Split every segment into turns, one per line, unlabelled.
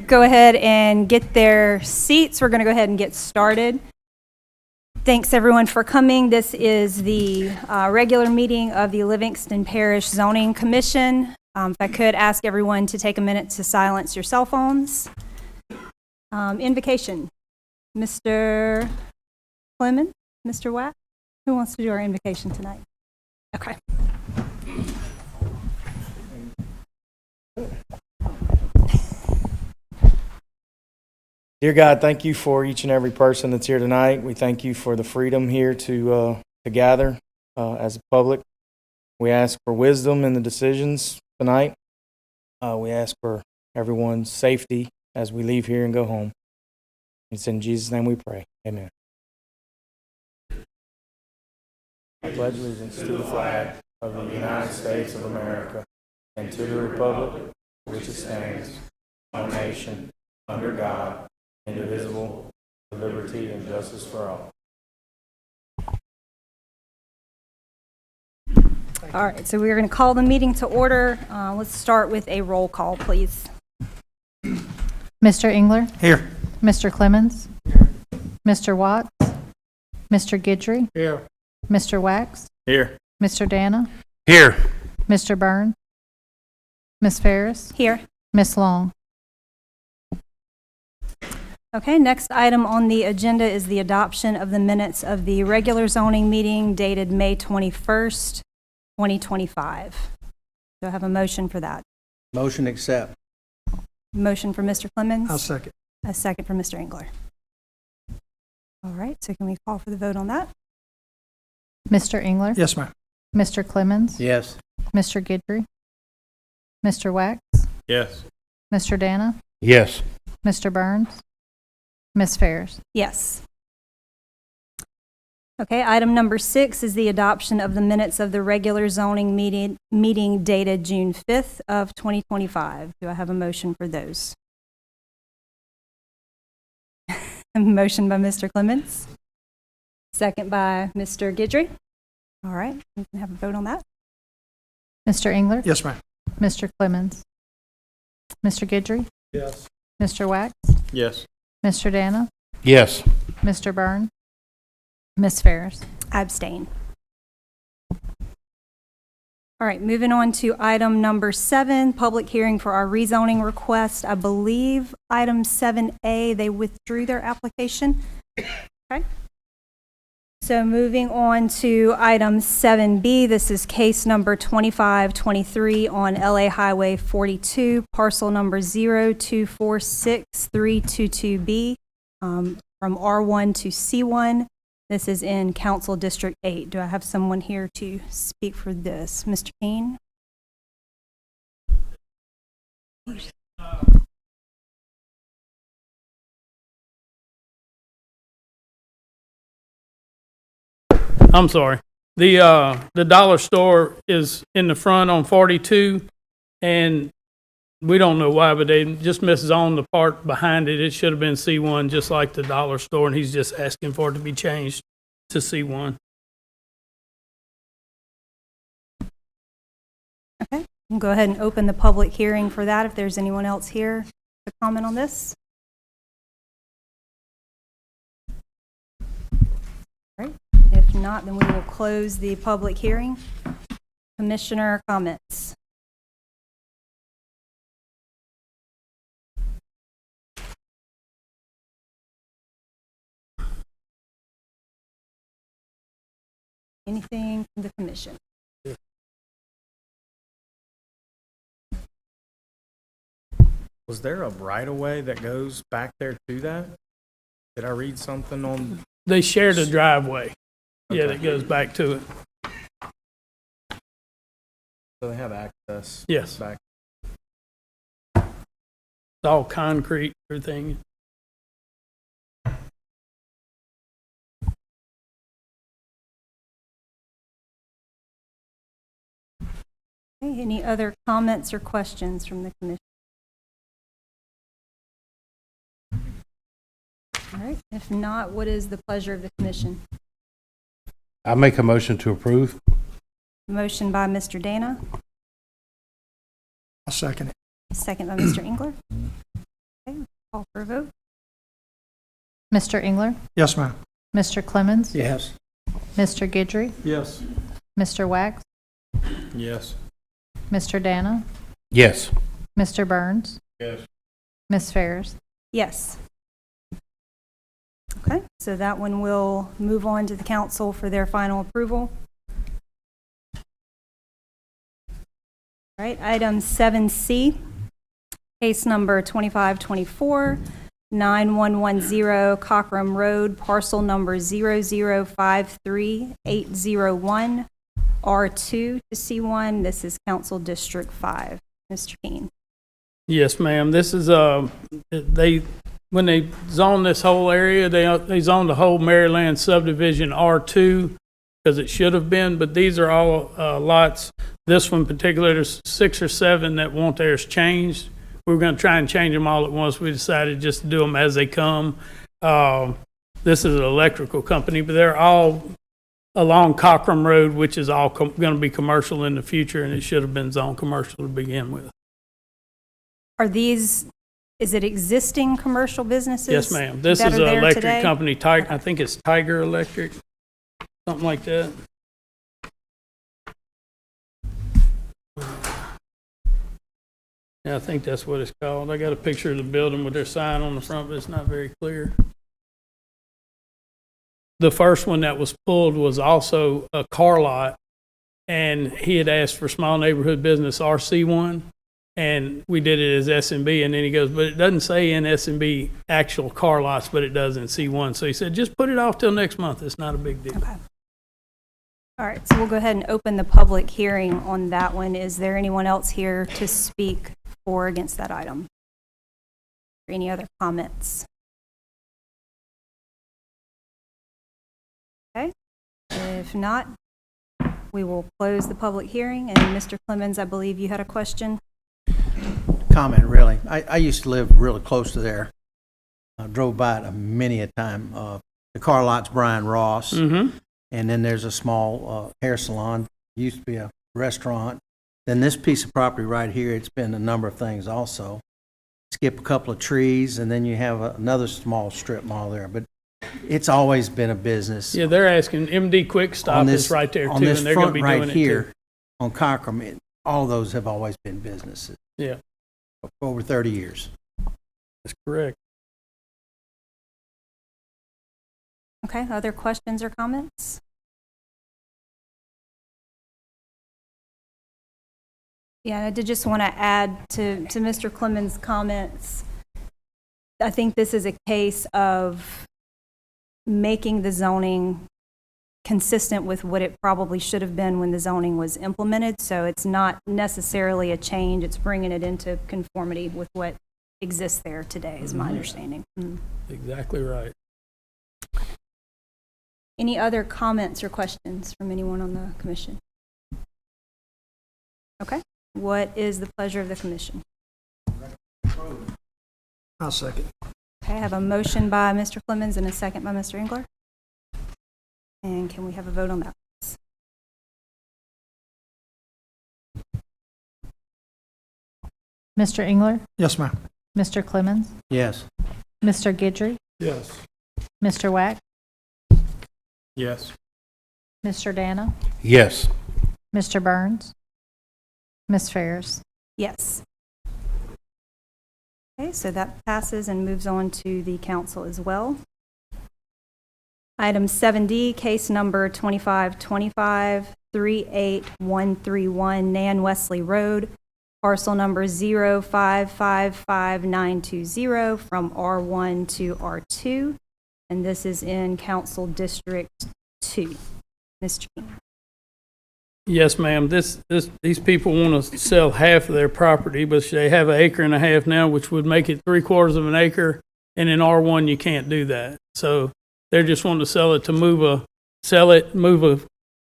go ahead and get their seats, we're going to go ahead and get started. Thanks everyone for coming. This is the regular meeting of the Livingston Parish Zoning Commission. If I could ask everyone to take a minute to silence your cell phones. Invocation. Mr. Clemens, Mr. Watt, who wants to do our invocation tonight? Okay.
Dear God, thank you for each and every person that's here tonight. We thank you for the freedom here to gather as a public. We ask for wisdom in the decisions tonight. We ask for everyone's safety as we leave here and go home. It's in Jesus' name we pray. Amen. I pledge allegiance to the flag of the United States of America and to the republic for which it stands, one nation, under God, indivisible, with liberty and justice for all.
All right, so we're going to call the meeting to order. Let's start with a roll call, please.
Mr. Engler?
Here.
Mr. Clemens? Here. Mr. Watts? Mr. Guidry?
Here.
Mr. Wax?
Here.
Mr. Dana?
Here.
Mr. Byrne? Ms. Ferris?
Here.
Ms. Long?
Okay, next item on the agenda is the adoption of the minutes of the regular zoning meeting dated May 21st, 2025. Do I have a motion for that?
Motion accept.
Motion for Mr. Clemens?
I'll second.
A second for Mr. Engler. All right, so can we call for the vote on that?
Mr. Engler?
Yes, ma'am.
Mr. Clemens?
Yes.
Mr. Guidry? Mr. Wax?
Yes.
Mr. Dana?
Yes.
Mr. Burns? Ms. Ferris?
Yes. Okay, item number 6 is the adoption of the minutes of the regular zoning meeting dated June 5th of 2025. Do I have a motion for those? A motion by Mr. Clemens. Second by Mr. Guidry. All right, we can have a vote on that.
Mr. Engler?
Yes, ma'am.
Mr. Clemens? Mr. Guidry?
Yes.
Mr. Wax?
Yes.
Mr. Dana?
Yes.
Mr. Byrne? Ms. Ferris?
I abstain. All right, moving on to item number 7, public hearing for our rezoning request. I believe item 7A, they withdrew their application. Okay. So moving on to item 7B, this is case number 2523 on LA Highway 42, parcel number 0246322B, from R1 to C1. This is in Council District 8. Do I have someone here to speak for this? Mr. Payne?
I'm sorry. The dollar store is in the front on 42, and we don't know why, but they just misses on the part behind it. It should have been C1, just like the dollar store, and he's just asking for it to be changed to C1.
Okay, we'll go ahead and open the public hearing for that if there's anyone else here to comment on this. All right, if not, then we will close the public hearing. Commissioner comments. Anything from the commission?
Was there a right-of-way that goes back there to that? Did I read something on?
They share the driveway. Yeah,
Okay.
that goes back to it.
So they have access.
Yes.
Back.
It's all concrete, everything.
Okay, any other comments or questions from the commission? All right, if not, what is the pleasure of the commission?
I make a motion to approve.
Motion by Mr. Dana,
I'll second it.
second by Mr. Engler. Okay, Call for a vote.
Mr. Engler?
Yes, ma'am.
Mr. Clemens?
Yes.
Mr. Guidry?
Yes.
Mr. Wax?
Yes.
Mr. Dana?
Yes.
Mr. Burns?
Yes.
Ms. Ferris?
Yes. Okay, so that one will move on to the council for their final approval. All right, item 7C, case number 2524, 9110 Cockram Road, parcel number 0053801, R2 to C1. This is Council District 5. Mr. Keene.
Yes, ma'am. This is, when they zoned this whole area, they zoned the whole Maryland subdivision R2 because it should have been, but these are all lots. This one in particular, there's 6 or 7 that want theirs changed. We were going to try and change them all at once. We decided just to do them as they come. This is an electrical company, but they're all along Cockram Road, which is all going to be commercial in the future, and it should have been zoned commercial to begin with.
Are these, is it existing commercial businesses?
Yes, ma'am. This
that
is
are
an
there
electric
today?
company, I think it's Tiger Electric, something like that. Yeah, I think that's what it's called. I got a picture of the building with their sign on the front, but it's not very clear. The first one that was pulled was also a car lot, and he had asked for small neighborhood business RC1, and we did it as S&B, and then he goes, but it doesn't say in S&B actual car lots, but it does in C1. So he said, just put it off till next month. It's not a big deal.
Okay. All right, so we'll go ahead and open the public hearing on that one. Is there anyone else here to speak for or against that item? Or any other comments? Okay, if not, we will close the public hearing. And Mr. Clemens, I believe you had a question?
Comment, really. I used to live really close to there. I drove by it many a time. The car lot's Brian Ross.
Mm-hmm.
And then there's a small hair salon, used to be a restaurant. Then this piece of property right here, it's been a number of things also. Skip a couple of trees, and then you have another small strip mall there. But it's always been a business.
Yeah, they're asking, MD Quick Stop is right there too,
on this
and they're going to be
front
doing
right
it
here,
too.
on Cockram, all those have always been businesses.
Yeah,
For over 30 years.
that's correct.
Okay, other questions or comments? Yeah, I did just want to add to Mr. Clemens' comments. I think this is a case of making the zoning consistent with what it probably should have been when the zoning was implemented. So it's not necessarily a change. It's bringing it into conformity with what exists there today, is my understanding.
Exactly right.
Any other comments or questions from anyone on the commission? Okay. What is the pleasure of the commission?
I'll second.
Okay, I have a motion by Mr. Clemens and a second by Mr. Engler. And can we have a vote on that?
Mr. Engler?
Yes, ma'am.
Mr. Clemens?
Yes.
Mr. Guidry?
Yes.
Mr. Wax?
Yes.
Mr. Dana?
Yes.
Mr. Burns? Ms. Ferris?
Yes. Okay, so that passes and moves on to the council as well. Item 7D, case number 2525-38131 Nan Wesley Road, parcel number 0555920 from R1 to R2, and this is in Council District 2. Mr. King.
Yes, ma'am. These people want to sell half of their property, but they have 1.5 acres now, which would make it 3/4 of an acre. And in R1, you can't do that. So they're just wanting to sell it to move a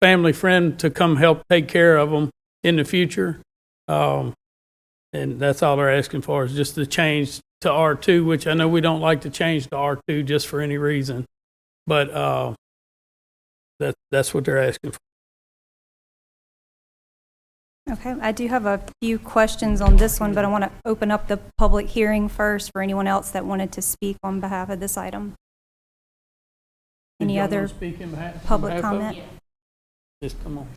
family friend to come help take care of them in the future. And that's all they're asking for, is just to change to R2, which I know we don't like to change to R2 just for any reason. But that's what they're asking for.
Okay, I do have a few questions on this one, but I want to open up the public hearing first for anyone else that wanted to speak on behalf of this item. Any
Did y'all
other
wanna speak in behalf-
public
on behalf of
comment?
it? Just come on.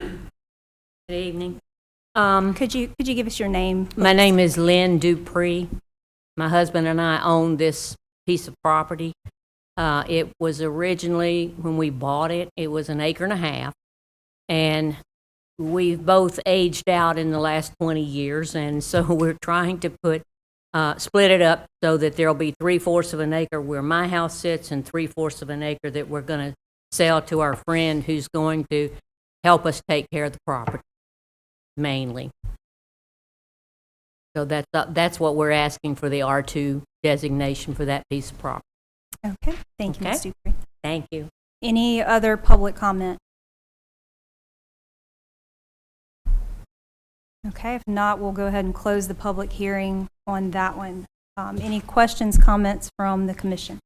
Good evening.
Could you give us your name?
My name is Lynn Dupree. My husband and I own this piece of property. It was originally, when we bought it, it was an acre and a half. And we've both aged out in the last 20 years, and so we're trying to split it up so that there'll be 3/4 of an acre where my house sits and 3/4 of an acre that we're going to sell to our friend who's going to help us take care of the property, mainly. So that's what we're asking for, the R2 designation for that piece of property.
Okay, thank you, Ms.
Okay.
Dupree.
Thank you.
Any other public comment? Okay, if not, we'll go ahead and close the public hearing on that one. Any questions, comments from the commission?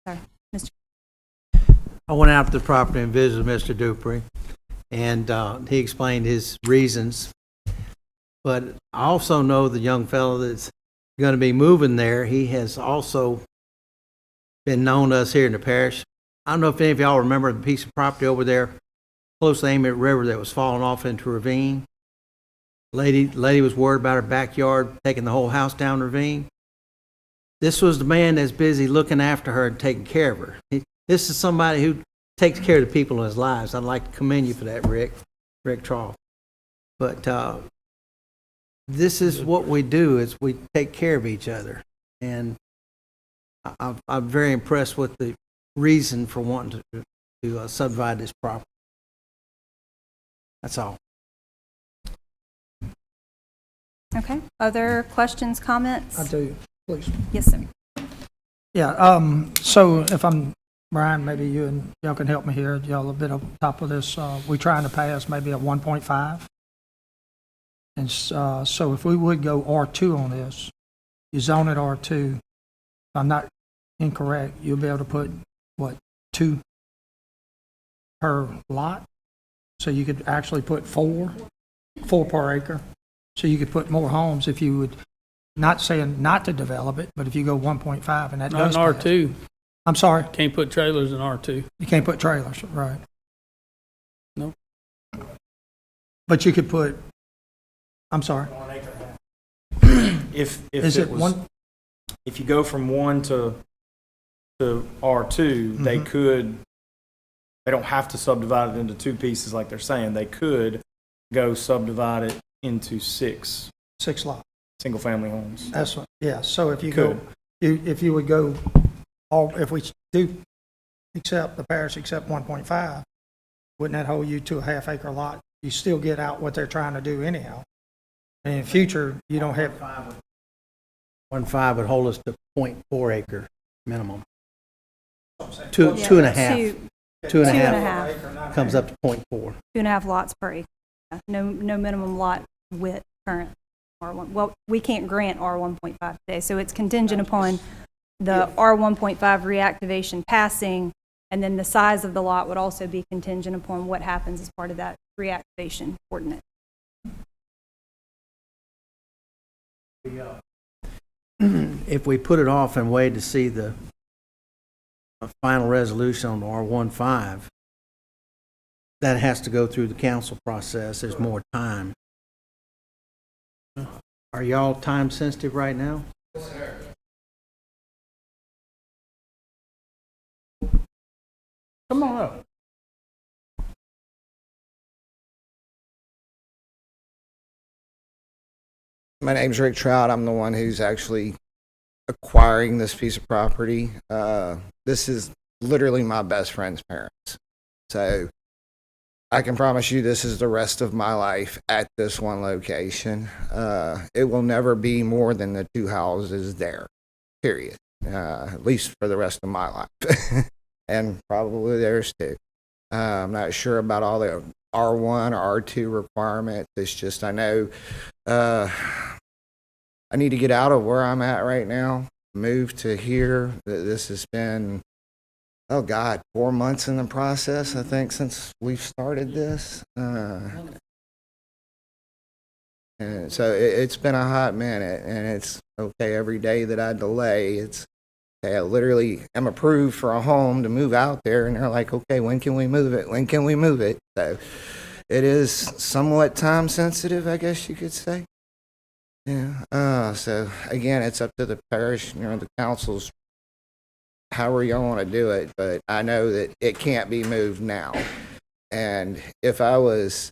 Sorry, Mr.
I went out to the property and visited Mr. Dupree, and he explained his reasons. But I also know the young fellow that's going to be moving there, he has also been known to us here in the parish. I don't know if any of y'all remember the piece of property over there close to the Amite River that was falling off into a ravine. Lady was worried about her backyard taking the whole house down the ravine. This was the man that's busy looking after her and taking care of her. This is somebody who takes care of the people in his lives. I'd like to commend you for that, Rick Trough. But this is what we do, is we take care of each other. And I'm very impressed with the reason for wanting to subdivide this property. That's all.
Okay, other questions, comments?
I do, please.
Yes, sir.
Yeah, so if I'm, Brian, maybe you and y'all can help me here, y'all a bit on top of this. We trying to pass maybe a 1.5. And so if we would go R2 on this, you zone it R2, if I'm not incorrect, you'll be able to put, what, 2 per lot? So you could actually put 4 per acre. So you could put more homes if you would, not saying not to develop it, but if you go 1.5 and that
Not in
does pass.
R2.
I'm sorry,
Can't put trailers in R2.
you can't put trailers, right?
No.
But you could put, I'm sorry,
If
is it
was,
one,
if you go from 1 to R2, they could, they don't have to subdivide it into 2 pieces like they're saying. They could go subdivide it into 6
6 lots?
single-family homes.
That's what, yeah, so if you
Could.
go, if you would go, if we do accept, the parish accept 1.5, wouldn't that hold you to a half-acre lot? You still get out what they're trying to do anyhow. And in the future, you don't have,
1.5 would hold us to 0.4 acre minimum.
Yeah,
2.5. 2.5
2.5.
comes up to 0.4.
2.5 lots per acre. No minimum lot width current R1. Well, we can't grant R1.5 today, so it's contingent upon the R1.5 reactivation passing, and then the size of the lot would also be contingent upon what happens as part of that reactivation ordinance.
If we put it off and wait to see the final resolution on the R15, that has to go through the council process. There's more time. Are y'all time sensitive right now?
Come on up.
My name's Rick Trout. I'm the one who's actually acquiring this piece of property. This is literally my best friend's parents. So I can promise you this is the rest of my life at this one location. It will never be more than the 2 houses there, period. At least for the rest of my life. And probably theirs too. I'm not sure about all the R1 or R2 requirements. It's just I know I need to get out of where I'm at right now, move to here. This has been oh God, 4 months in the process, I think, since we've started this. And so it's been a hot minute, and it's okay every day that I delay. It's okay, I literally am approved for a home to move out there, and they're like, okay, when can we move it? When can we move it? So it is somewhat time sensitive, I guess you could say. Yeah. So again, it's up to the parish, the councils, however y'all want to do it, but I know that it can't be moved now. And if I was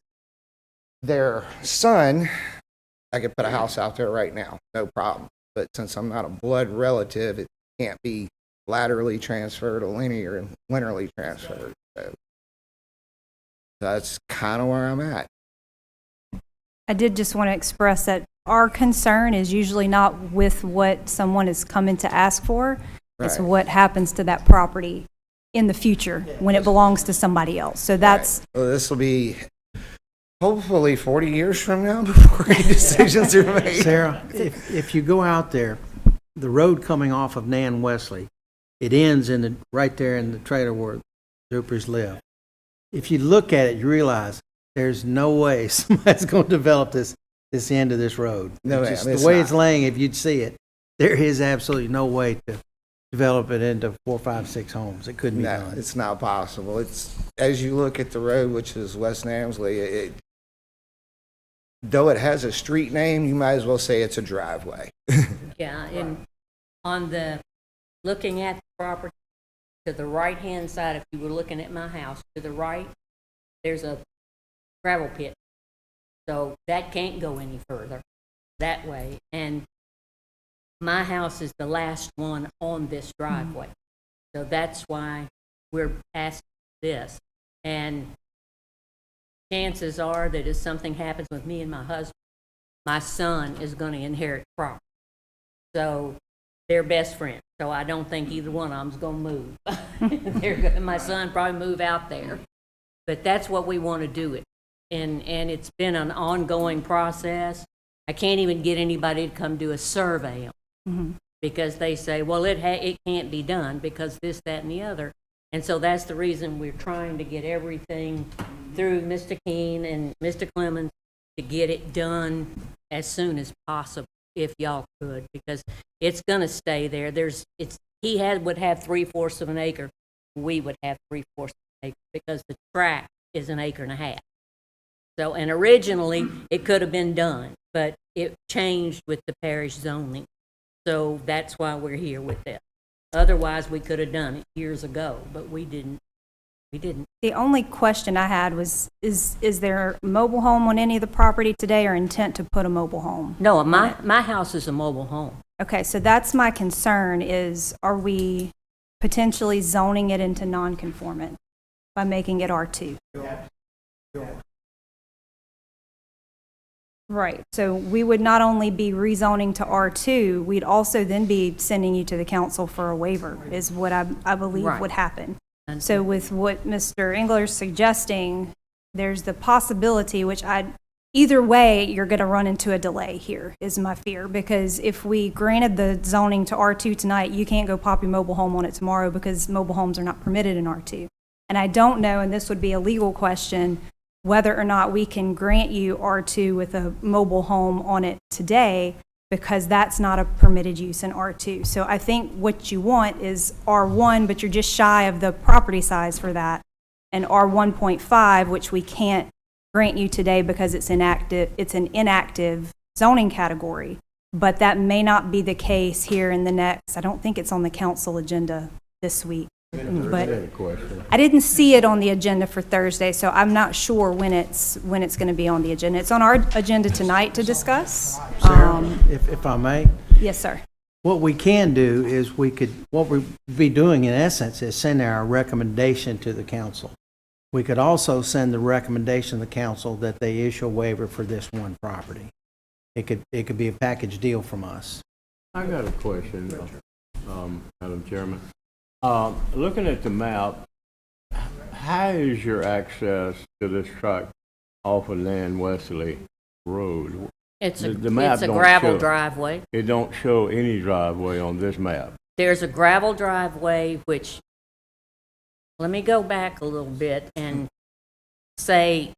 their son, I could put a house out there right now, no problem. But since I'm not a blood relative, it can't be laterally transferred or linearly transferred. So that's kind of where I'm at.
I did just want to express that our concern is usually not with what someone is coming to ask for. It's
Right.
what happens to that property in the future when it belongs to somebody else. So that's,
Right. Well, this will be hopefully 40 years from now before any decisions are made.
Sarah, if you go out there, the road coming off of Nan Wesley, it ends right there in the trailer where Zoopers live. If you look at it, you realize there's no way somebody's going to develop this end of this road.
No,
It's just
ma'am, it's
the way
not.
it's laying, if you'd see it, there is absolutely no way to develop it into 4, 5, 6 homes. It couldn't be
No,
done.
it's not possible. It's, as you look at the road, which is West Namsley, though it has a street name, you might as well say it's a driveway.
Yeah, and looking at the property, to the right-hand side, if you were looking at my house, to the right, there's a gravel pit. So that can't go any further that way. And my house is the last one on this driveway. So that's why we're asking this. And chances are that if something happens with me and my husband, my son is going to inherit property. So they're best friends. So I don't think either one of them's going to move. My son probably move out there. But that's what we want to do it. And it's been an ongoing process. I can't even get anybody to come do a survey because they say, well, it can't be done because this, that, and the other. And so that's the reason we're trying to get everything through Mr. Keene and Mr. Clemens to get it done as soon as possible, if y'all could, because it's going to stay there. Would have 3/4 of an acre. We would have 3/4 of an acre because the tract is 1.5 acres. So, and originally it could have been done, but it changed with the parish zoning. So that's why we're here with this. Otherwise, we could have done it years ago, but we didn't.
the only question I had was, is there a mobile home on any of the property today or intent to put a mobile home?
No, my house is a mobile home.
Okay, so that's my concern is, are we potentially zoning it into non-conformant by making it R2? Right, so we would not only be rezoning to R2, we'd also then be sending you to the council for a waiver, is what I believe
Right.
would happen. So with what Mr. Engler's suggesting, there's the possibility, either way, you're going to run into a delay here, is my fear. Because if we granted the zoning to R2 tonight, you can't go pop your mobile home on it tomorrow because mobile homes are not permitted in R2. And I don't know, and this would be a legal question, whether or not we can grant you R2 with a mobile home on it today, because that's not a permitted use in R2. So I think what you want is R1, but you're just shy of the property size for that, and R1.5, which we can't grant you today because it's an inactive zoning category. But that may not be the case here in the next, I don't think it's on the council agenda this week. But I didn't see it on the agenda for Thursday, so I'm not sure when it's going to be on the agenda. It's on our agenda tonight to discuss.
Sarah, if I may,
Yes, sir.
what we can do is what we'd be doing in essence is send our recommendation to the council. We could also send the recommendation to the council that they issue a waiver for this one property. It could be a package deal from us.
I got a question, Madam Chairman. Looking at the map, how is your access to this tract off of Nan Wesley Road?
It's a
The map don't
gravel
show.
driveway.
It don't show any driveway on this map.
There's a gravel driveway which let me go back a little bit and say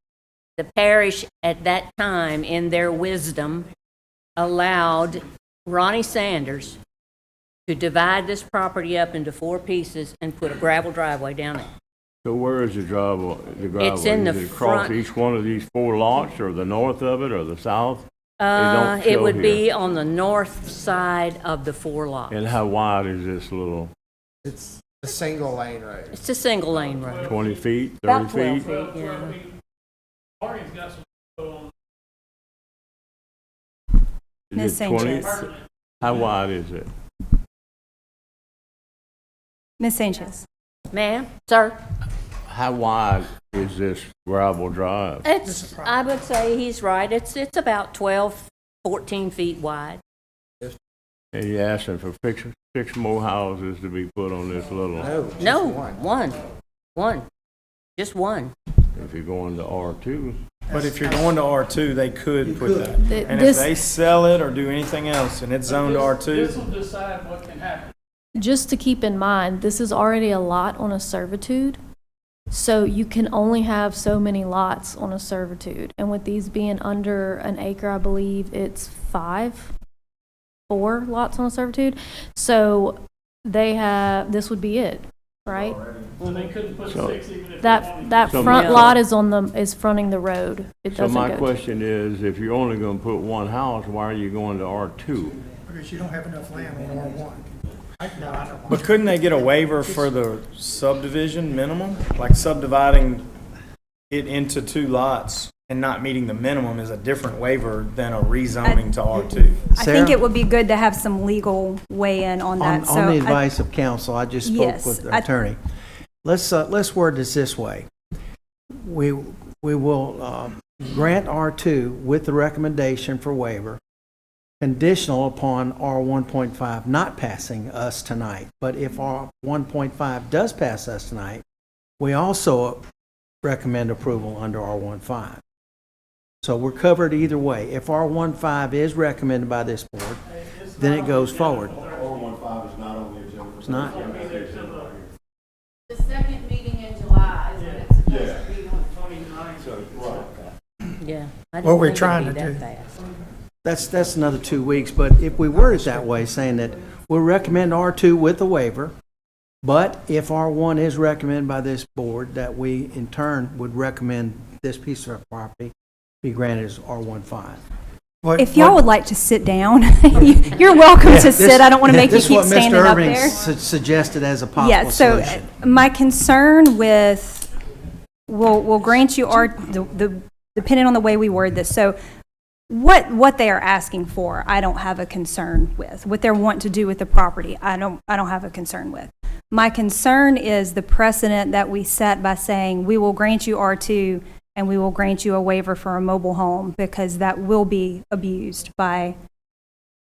the parish at that time, in their wisdom, allowed Ronnie Sanders to divide this property up into 4 pieces and put a gravel driveway down it.
So where is the driveway?
It's in the
Is it across
front.
each one of these 4 lots, or the north of it, or the south? don't
It
show
would
here.
be on the north side of the 4 lots.
And how wide is this little,
It's a single lane road.
It's a single lane road.
20 feet, 30
About 12
feet?
feet, yeah.
Maureen's got some on.
Ms.
Is it 20?
Sanchez.
How wide is it?
Ms. Sanchez.
Ma'am, sir?
How wide is this gravel drive?
It's, I would say he's right. It's about 12, 14 feet wide.
And you're asking for 6 more houses to be put on this little,
No, just
No,
one.
one. Just one.
if you're going to R2.
But if you're going to R2, they could put that.
Th-
And
this-
if they sell it or do anything else and it's zoned
This
R2,
will decide what can happen.
Just to keep in mind, this is already a lot on a servitude, so you can only have so many lots on a servitude. And with these being under an acre, I believe it's 4 lots on a servitude. So they have, this would be it, right?
Well, they couldn't put
So-
6 even if they
That,
wanted.
that
So
front
my-
lot is fronting the road. It
So
doesn't
my
go.
question is, if you're only gonna put one house, why are you going to R2?
Because you don't have enough land on R1. No, I don't.
but couldn't they get a waiver for the subdivision minimum? Like subdividing it into 2 lots and not meeting the minimum is a different waiver than a rezoning to R2.
I think
Sarah?
it would be good to have some legal weigh-in on that.
On the
I-
advice of counsel, I just spoke
Yes,
with the
I-
attorney. Let's word this way. We will grant R2 with the recommendation for waiver, conditional upon R1.5 not passing us tonight. But if R1.5 does pass us tonight, we also recommend approval under R15. So we're covered either way. If R15 is recommended by this board, then it goes forward.
R15 is not on the agenda.
It's not?
The second meeting in July is when it's supposed to be on.
Yeah. I
What
didn't
we're
think it'd
trying
be
to
that
do.
fast.
That's another 2 weeks, but if we word it that way, saying that we'll recommend R2 with the waiver, but if R1 is recommended by this board, that we in turn would recommend this piece of property be granted as R15.
If y'all would like to sit down, you're welcome to sit. I don't want to make you keep standing up there.
This is what Mr. Irving suggested as a possible
Yeah, so
solution.
my concern with, we'll grant you depending on the way we word this. So what they are asking for, I don't have a concern with. What they're wanting to do with the property, I don't have a concern with. My concern is the precedent that we set by saying we will grant you R2 and we will grant you a waiver for a mobile home, because that will be abused by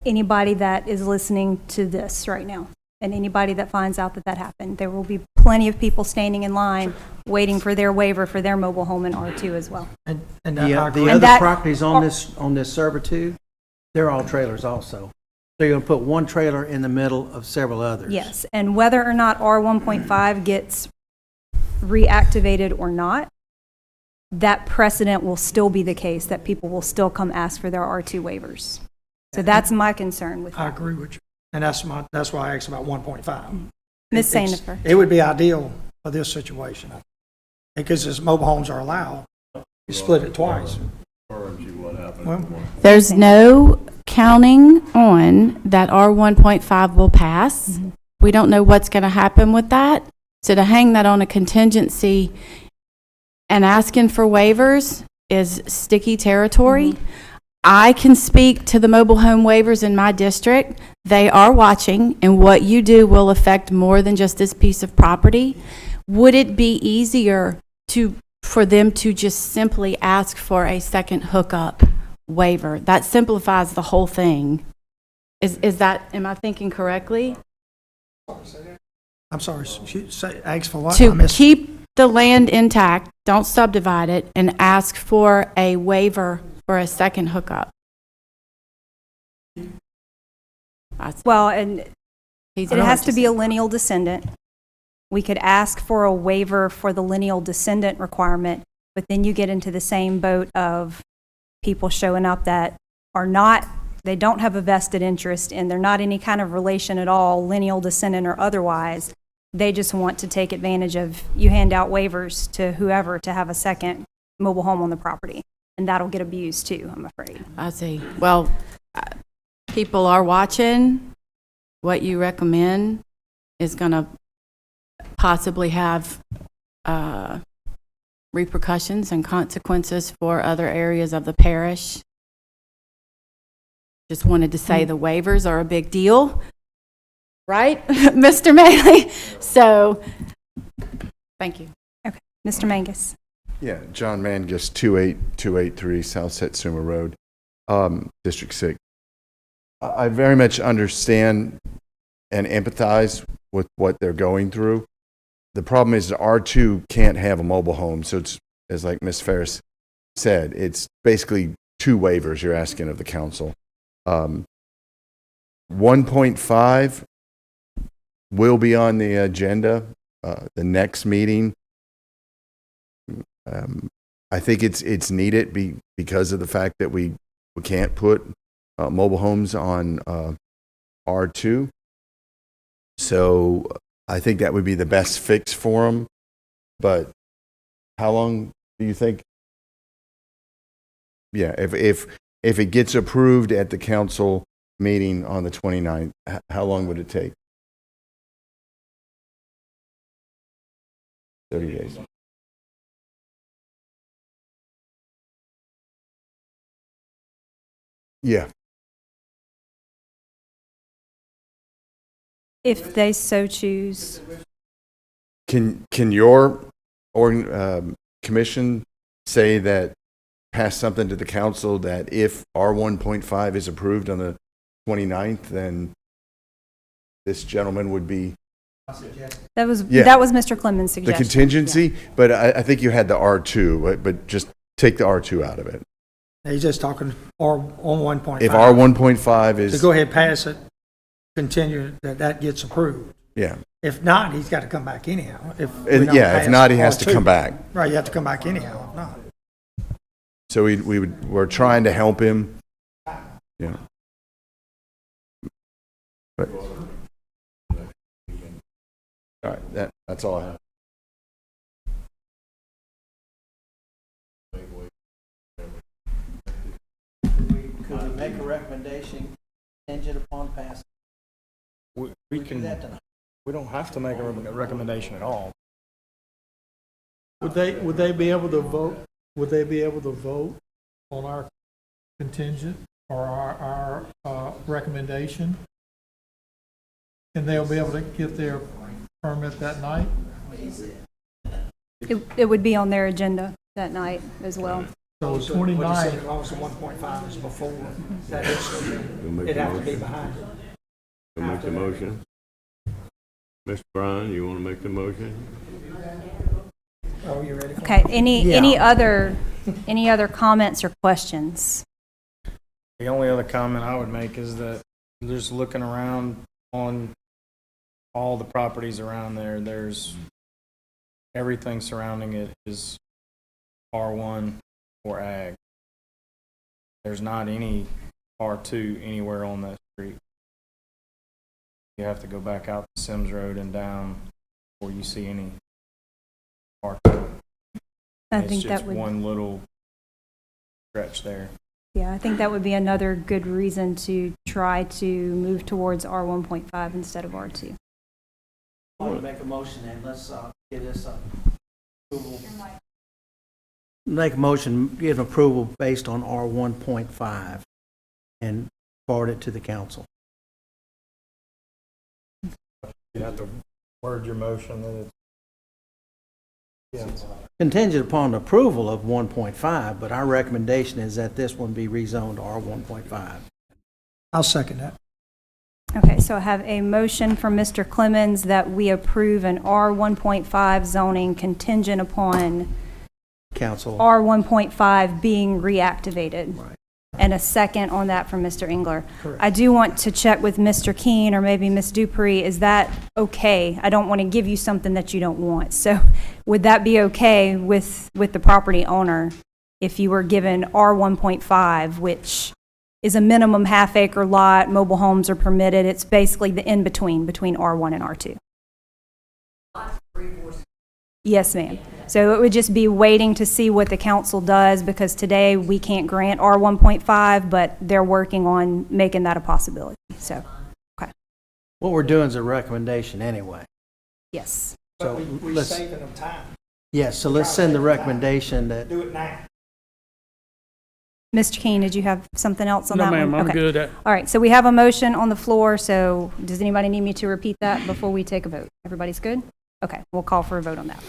anybody that is listening to this right now. And anybody that finds out that happened, there will be plenty of people standing in line waiting for their waiver for their mobile home in R2 as well.
And
The
I agree.
the
And
other
that-
properties on this servitude, they're all trailers also. So you're going to put one trailer in the middle of several others.
Yes, and whether or not R1.5 gets reactivated or not, that precedent will still be the case, that people will still come ask for their R2 waivers. So that's my concern with
I
that.
agree with you. And that's why I asked about 1.5.
Ms.
It's-
Sandifer.
It would be ideal for this situation. Because as mobile homes are allowed, you split it twice. Well,
There's no counting on that R1.5 will pass. We don't know what's going to happen with that. So to hang that on a contingency and asking for waivers is sticky territory. I can speak to the mobile home waivers in my district. They are watching, and what you do will affect more than just this piece of property. Would it be easier for them to just simply ask for a second hookup waiver? That simplifies the whole thing. Am I thinking correctly?
I'm sorry, ask for what? I
To
missed-
keep the land intact, don't subdivide it, and ask for a waiver for a second hookup.
Well, and
He's
it has to be a lineal descendant. We could ask for a waiver for the lineal descendant requirement, but then you get into the same boat of people showing up that are not, they don't have a vested interest and they're not any kind of relation at all, lineal descendant or otherwise. They just want to take advantage of, you hand out waivers to whoever to have a second mobile home on the property. And that'll get abused too, I'm afraid.
I see. Well, people are watching. What you recommend is going to possibly have repercussions and consequences for other areas of the parish. Just wanted to say the waivers are a big deal, right, Mr. Maley? So, thank you.
Okay, Mr. Mangus.
Yeah, John Mangus, 28283 South Satsuma Road, District 6. I very much understand and empathize with what they're going through. The problem is R2 can't have a mobile home, so it's, as like Ms. Ferris said, it's basically 2 waivers you're asking of the council. 1.5 will be on the agenda, the next meeting. I think it's needed because of the fact that we can't put mobile homes on R2. So I think that would be the best fix for them. But how long do you think? Yeah, if it gets approved at the council meeting on the 29th, how long would it take? 30 days. Yeah.
If they so choose.
Can your commission say that, pass something to the council that if R1.5 is approved on the 29th, then this gentleman would be
That was Mr. Clemens'
the
suggestion.
contingency? But I think you had the R2, but just take the R2 out of it.
He's just talking on 1.5.
If R1.5 is...
To go ahead and pass it, continue, that gets approved.
Yeah.
If not, he's got to come back anyhow. If
if not, he has to come back.
Right, you have to come back anyhow, if not.
So we're trying to help him. Yeah. But, all right, that's all I have.
Could we make a recommendation contingent upon passing?
We can. We don't have to make a recommendation at all.
Would they be able to vote? Would they be able to vote on our contingent or our recommendation? And they'll be able to get their permit that night?
It would be on their agenda that night as well.
So 29.
As long as the 1.5 is before, that is, it'd have to be behind it.
You'll make the motion. Mr. Bryan, you want to make the motion?
Oh, you ready?
Okay, any other comments or questions?
The only other comment I would make is that just looking around on all the properties around there, there's everything surrounding it is R1 or ag. There's not any R2 anywhere on that street. You have to go back out to Sims Road and down before you see any R2.
I think
It's
that
just
would,
one little stretch there.
yeah, I think that would be another good reason to try to move towards R1.5 instead of R2.
I want to make a motion and let's get this approval. Make a motion, give approval based on R1.5 and forward it to the council.
You have to word your motion that it's
Contingent upon approval of 1.5, but our recommendation is that this one be rezoned to R1.5.
I'll second that.
Okay, so I have a motion from Mr. Clemens that we approve an R1.5 zoning contingent upon
Council.
R1.5 being reactivated.
Right.
and a second on that from Mr. Engler. I do want to check with Mr. Keene or maybe Ms. Dupree. Is that okay? I don't want to give you something that you don't want. So would that be okay with the property owner if you were given R 1.5, which is a minimum half-acre lot, mobile homes are permitted. It's basically the in-between, between R1 and R2. Yes, ma'am. So it would just be waiting to see what the council does, because today we can't grant R 1.5, but they're working on making that a possibility. So, okay,
What we're doing is a recommendation anyway.
yes.
So
We're
let's,
saving them time.
yes, so let's send the recommendation that,
Do it now.
Mr. Keene, did you have something else on
No,
that one?
ma'am, I'm
Okay.
good.
All right, so we have a motion on the floor, so does anybody need me to repeat that before we take a vote? Everybody's good? Okay, we'll call for a vote on that.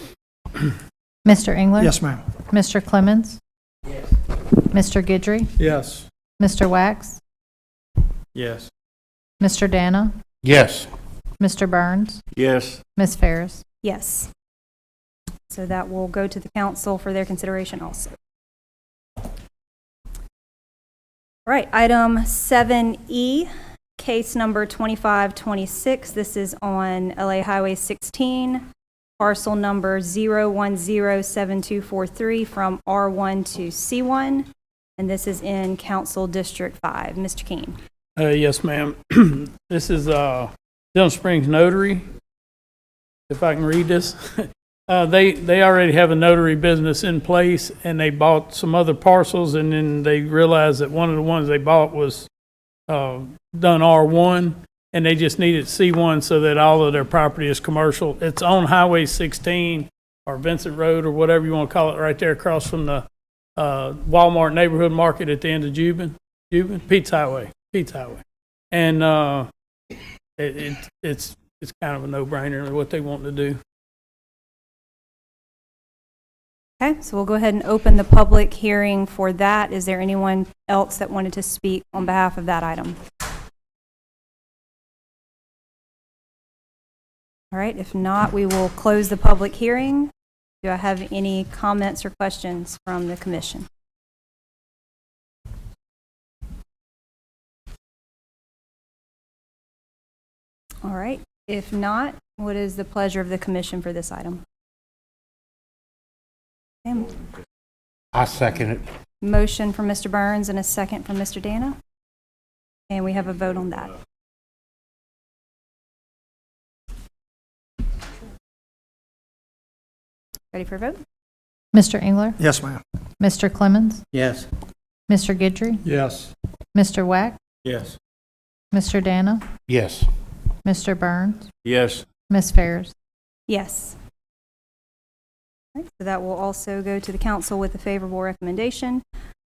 Mr. Engler?
Yes, ma'am.
Mr. Clemens? Yes. Mr. Guidry?
Yes.
Mr. Wax?
Yes.
Mr. Dana?
Yes.
Mr. Burns?
Yes.
Ms. Ferris?
Yes. So that will go to the council for their consideration also. All right, item 7E, case number 2526. This is on LA Highway 16, parcel number 0107243 from R1 to C1. And this is in Council District 5. Mr. Keene.
Yes, ma'am. This is Dillon Springs Notary. If I can read this. They already have a notary business in place, and they bought some other parcels, and then they realized that one of the ones they bought was done R1, and they just needed C1 so that all of their property is commercial. It's on Highway 16 or Vincent Road or whatever you want to call it, right there across from the Walmart neighborhood market at the end of Jubin, Pete's Highway. And it's kind of a no-brainer what they want to do.
Okay, so we'll go ahead and open the public hearing for that. Is there anyone else that wanted to speak on behalf of that item? All right, if not, we will close the public hearing. Do I have any comments or questions from the commission? All right, if not, what is the pleasure of the commission for this item?
I second it.
Motion from Mr. Burns and a second from Mr. Dana. And we have a vote on that. Ready for a vote?
Mr. Engler?
Yes, ma'am.
Mr. Clemens?
yes,
Mr. Guidry?
Yes.
Mr. Wax?
Yes.
Mr. Dana?
Yes.
Mr. Burns?
Yes.
Ms. Ferris?
Yes. All right, so that will also go to the council with a favorable recommendation.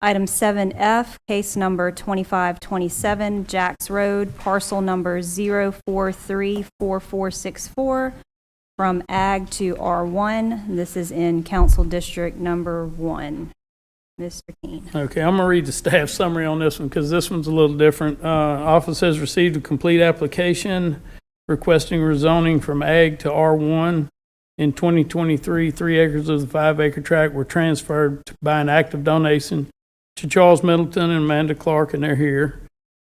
Item 7F, case number 2527, Jacks Road, parcel number 0434464, from Ag to R1. This is in Council District Number 1. Mr. Keene.
Okay, I'm going to read the staff summary on this one because this one's a little different. Office has received a complete application requesting rezoning from Ag to R1. In 2023, 3 acres of the 5-acre tract were transferred by an act of donation to Charles Middleton and Amanda Clark, and they're here.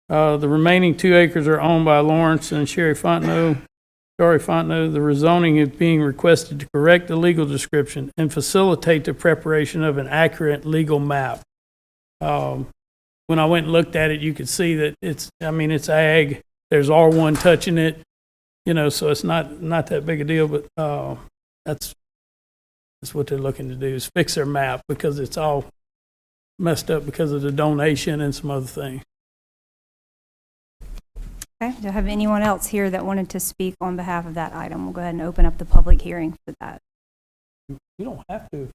The remaining 2 acres are owned by Lawrence and Sherry Fontenot. The rezoning is being requested to correct the legal description and facilitate the preparation of an accurate legal map. When I went and looked at it, you could see that it's ag. There's R1 touching it, so it's not that big a deal, but that's what they're looking to do is fix their map because it's all messed up because of the donation and some other things.
Okay, do I have anyone else here that wanted to speak on behalf of that item? We'll go ahead and open up the public hearing for that.
You don't have to.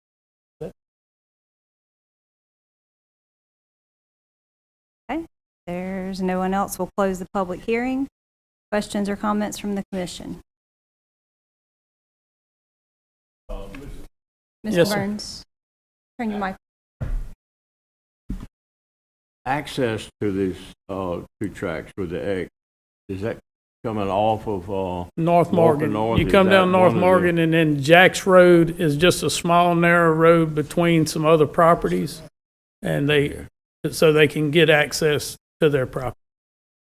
Okay, there's no one else. We'll close the public hearing. Questions or comments from the commission? Mr.
Yes, sir.
Burns, turn your mic.
Access to these 2 tracks with the egg, is that coming off of
North Morgan.
North?
You
Is
come
that
down North
one of the-
Morgan, and then Jack's Road is just a small, narrow road between some other properties. And so they can get access to their property.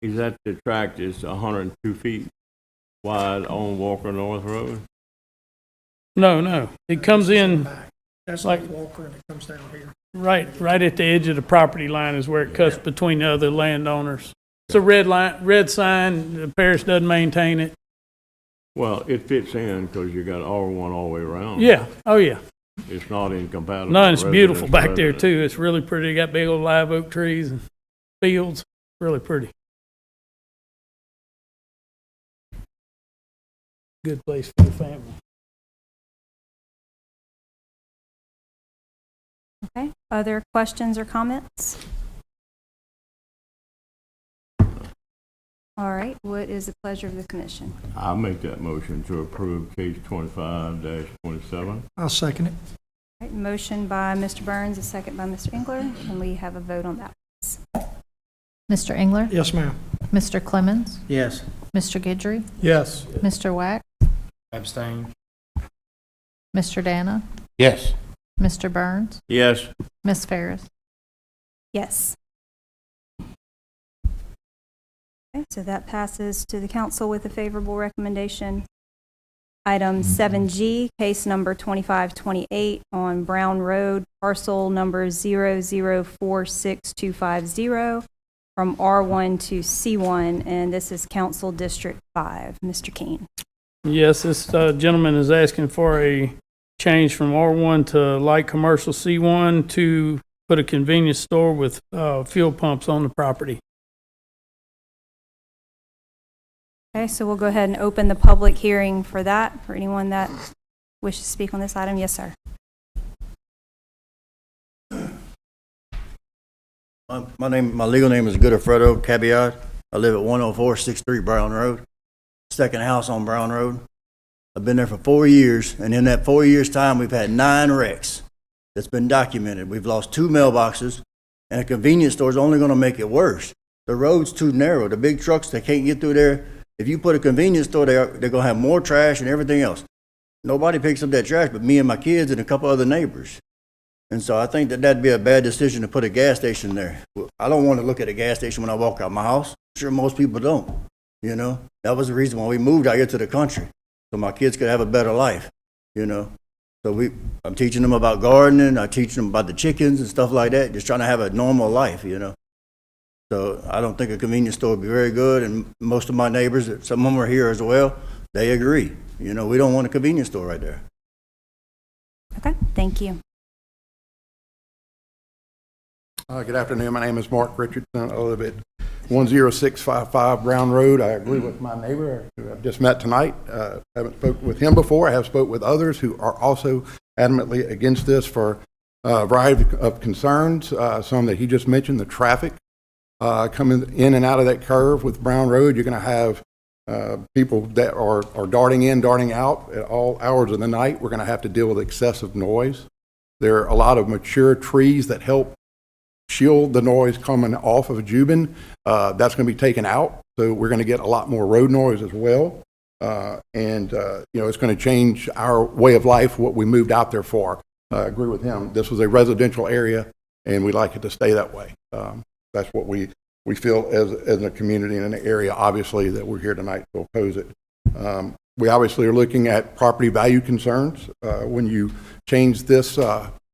Is that the tract is 102 feet wide on Walker North Road?
No. It comes in
That's
like-
like Walker and it comes down here.
right at the edge of the property line is where it cuts between the other landowners. It's a red sign. The parish doesn't maintain it.
Well, it fits in because you got R1 all the way around.
Yeah. Oh, yeah.
It's not incompatible.
No, and it's
with
beautiful
residence
back there
residence.
too. It's really pretty. You got big old live oak trees and fields. Really pretty. Good place for the family.
Okay, other questions or comments? All right, what is the pleasure of the commission?
I'll make that motion to approve case 25-27.
I'll second it.
All right, motion by Mr. Burns, a second by Mr. Engler, and we have a vote on that.
Mr. Engler?
Yes, ma'am.
Mr. Clemens?
Yes.
Mr. Guidry?
Yes.
Mr. Wack?
Abstain.
Mr. Dana?
Yes.
Mr. Burns?
Yes.
Ms. Ferris?
Yes. Okay, so that passes to the council with a favorable recommendation. Item 7G, case number 2528 on Brown Road, parcel number 0046250 from R1 to C1, and this is Council District 5. Mr. Keene.
Yes, this gentleman is asking for a change from R1 to light commercial C1 to put a convenience store with fuel pumps on the property.
Okay, so we'll go ahead and open the public hearing for that, for anyone that wishes to speak on this item. Yes, sir.
My legal name is Godofredo Caballard. I live at 10463 Brown Road, second house on Brown Road. I've been there for 4 years, and in that 4 years' time, we've had 9 wrecks. That's been documented. We've lost 2 mailboxes, and a convenience store is only going to make it worse. The road's too narrow. The big trucks, they can't get through there. If you put a convenience store there, they're going to have more trash and everything else. Nobody picks up that trash but me and my kids and a couple other neighbors. And so I think that that'd be a bad decision to put a gas station there. I don't want to look at a gas station when I walk out my house. I'm sure most people don't, you know. That was the reason why we moved out here to the country, so my kids could have a better life, you know. So I'm teaching them about gardening. I teach them about the chickens and stuff like that, just trying to have a normal life, you know. So I don't think a convenience store would be very good, and most of my neighbors, some of them are here as well, they agree. You know, we don't want a convenience store right there.
Okay, thank you.
Good afternoon. My name is Mark Richardson. I live at 10655 Brown Road. I agree with my neighbor who I've just met tonight. Haven't spoken with him before. I have spoke with others who are also adamantly against this for a variety of concerns. Some that he just mentioned, the traffic coming in and out of that curve with Brown Road. You're going to have people that are darting in, darting out at all hours of the night. We're going to have to deal with excessive noise. There are a lot of mature trees that help shield the noise coming off of Jubin. That's going to be taken out, so we're going to get a lot more road noise as well. And you know, it's going to change our way of life, what we moved out there for. I agree with him. This was a residential area, and we like it to stay that way. That's what we feel as a community and an area, obviously, that we're here tonight to oppose it. We obviously are looking at property value concerns when you change this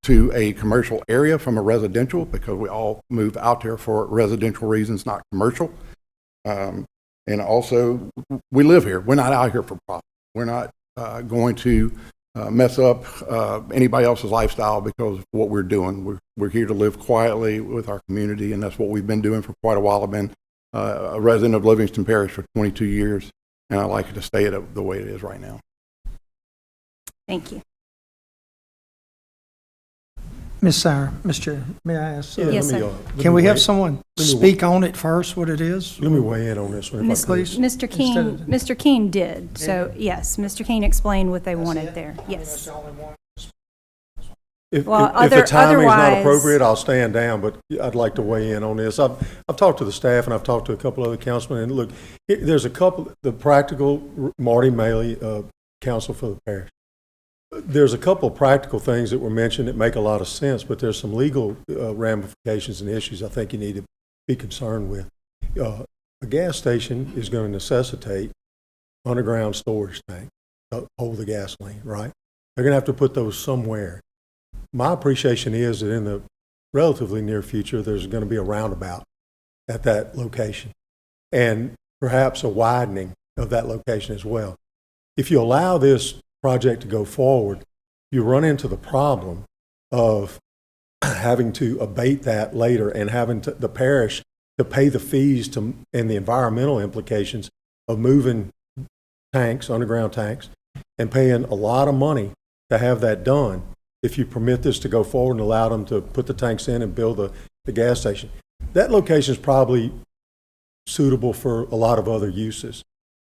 to a commercial area from a residential, because we all move out there for residential reasons, not commercial. And also, we live here. We're not out here for profit. We're not going to mess up anybody else's lifestyle because of what we're doing. We're here to live quietly with our community, and that's what we've been doing for quite a while. I've been a resident of Livingston Parish for 22 years, and I like it to stay the way it is right now.
Thank you.
Ms. Sauer, may I ask?
Yes, sir.
Can we have someone speak on it first, what it is?
Let me weigh in on this one.
Please.
Mr. Keene did, so yes, Mr. Keene explained what they wanted there, yes.
If
Well,
the timing is not
otherwise-
appropriate, I'll stand down, but I'd like to weigh in on this. I've talked to the staff, and I've talked to a couple other councilmen, and look, there's a couple, the practical, Marty Maley, counsel for the parish.
there's a couple of practical things that were mentioned that make a lot of sense, but there's some legal ramifications and issues I think you need to be concerned with. A gas station is going to necessitate underground storage tank to hold the gasoline, right? They're going to have to put those somewhere. My appreciation is that in the relatively near future, there's going to be a roundabout at that location and perhaps a widening of that location as well. If you allow this project to go forward, you run into the problem of having to abate that later and having the parish to pay the fees and the environmental implications of moving tanks, underground tanks, and paying a lot of money to have that done if you permit this to go forward and allow them to put the tanks in and build the gas station. That location is probably suitable for a lot of other uses,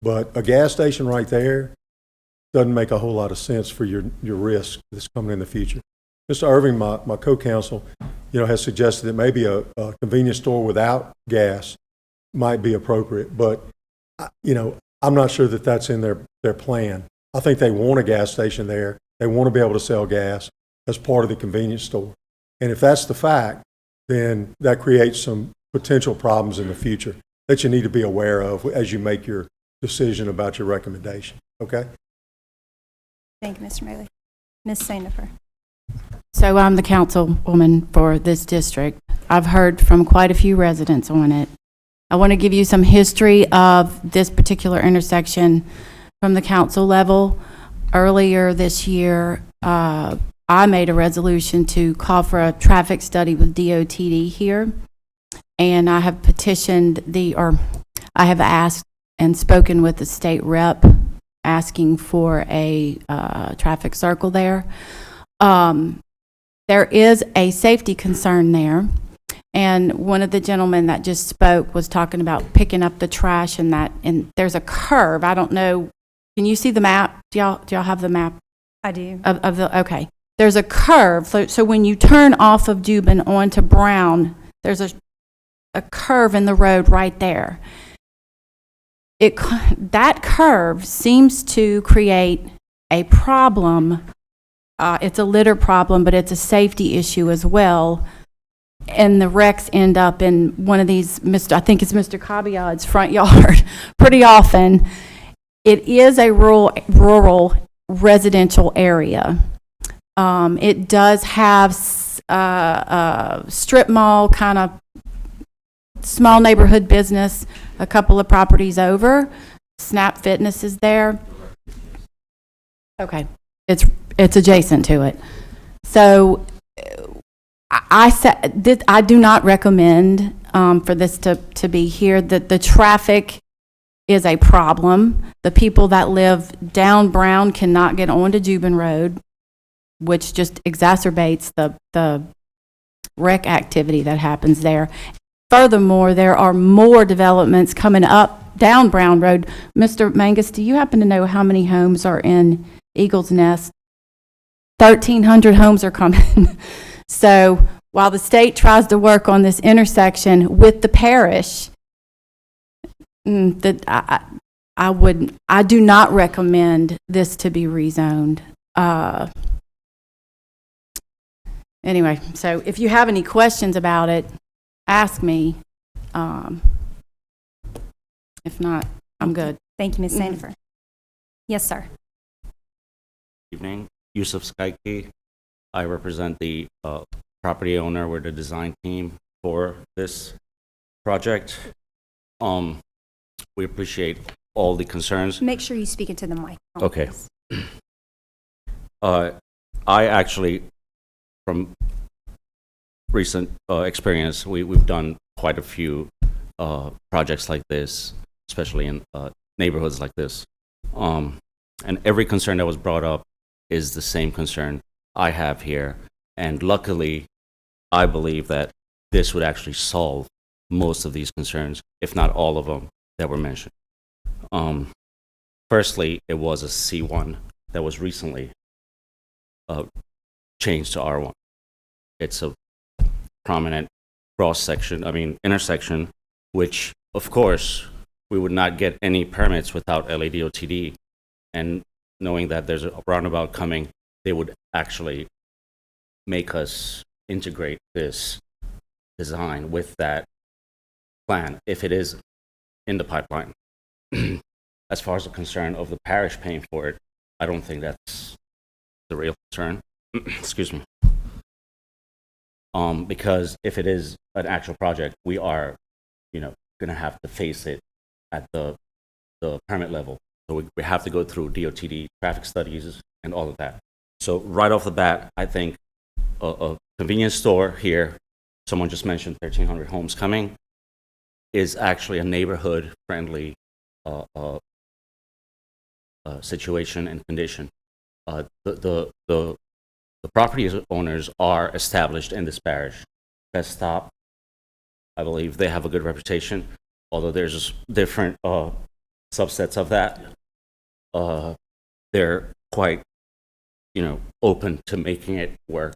but a gas station right there doesn't make a whole lot of sense for your risk that's coming in the future. Mr. Irving, my co-counsel, has suggested that maybe a convenience store without gas might be appropriate, but I'm not sure that that's in their plan. I think they want a gas station there. They want to be able to sell gas as part of the convenience store. And if that's the fact, then that creates some potential problems in the future that you need to be aware of as you make your decision about your recommendation. Okay?
Thank you, Mr. Maley. Ms. Sandifer.
So I'm the councilwoman for this district. I've heard from quite a few residents on it. I want to give you some history of this particular intersection from the council level. Earlier this year, I made a resolution to call for a traffic study with DOTD here. And I have petitioned I have asked and spoken with the state rep asking for a traffic circle there. There is a safety concern there. And one of the gentlemen that just spoke was talking about picking up the trash and there's a curve. I don't know. Can you see the map? Do y'all have the map?
I do.
Okay. There's a curve. So when you turn off of Dubin onto Brown, there's a curve in the road right there. That curve seems to create a problem. It's a litter problem, but it's a safety issue as well. And the wrecks end up in one of these, I think it's Mr. Cabiad's front yard pretty often. It is a rural residential area. It does have a strip mall, kind of small neighborhood business, a couple of properties over. Snap Fitness is there. Okay, it's adjacent to it. So I do not recommend for this to be here. That the traffic is a problem. The people that live down Brown cannot get onto Dubin Road, which just exacerbates the wreck activity that happens there. Furthermore, there are more developments coming up down Brown Road. Mr. Mangus, do you happen to know how many homes are in Eagles Nest? 1,300 homes are coming. So while the state tries to work on this intersection with the parish, I do not recommend this to be rezoned. Anyway, so if you have any questions about it, ask me. If not, I'm good.
Thank you, Ms. Sandifer. Yes, sir.
Evening, Yusuf Skaiki. I represent the property owner. We're the design team for this project. We appreciate all the concerns.
Make sure you speak into the mic.
Okay. I actually, from recent experience, we've done quite a few projects like this, especially in neighborhoods like this. And every concern that was brought up is the same concern I have here. And luckily, I believe that this would actually solve most of these concerns, if not all of them that were mentioned. Firstly, it was a C1 that was recently changed to R1. It's a prominent intersection, which, of course, we would not get any permits without LADOTD. And knowing that there's a roundabout coming they would actually make us integrate this design with that plan if it is in the pipeline. As far as the concern of the parish paying for it, I don't think that's the real concern. Excuse me. Because if it is an actual project, we are, going to have to face it at the permit level. So we have to go through DOTD traffic studies and all of that. So right off the bat, I think a convenience store here, someone just mentioned 1,300 homes coming, is actually a neighborhood-friendly situation and condition. The property owners are established in this parish. Best Stop, I believe they have a good reputation, although there's different subsets of that. They're quite, open to making it work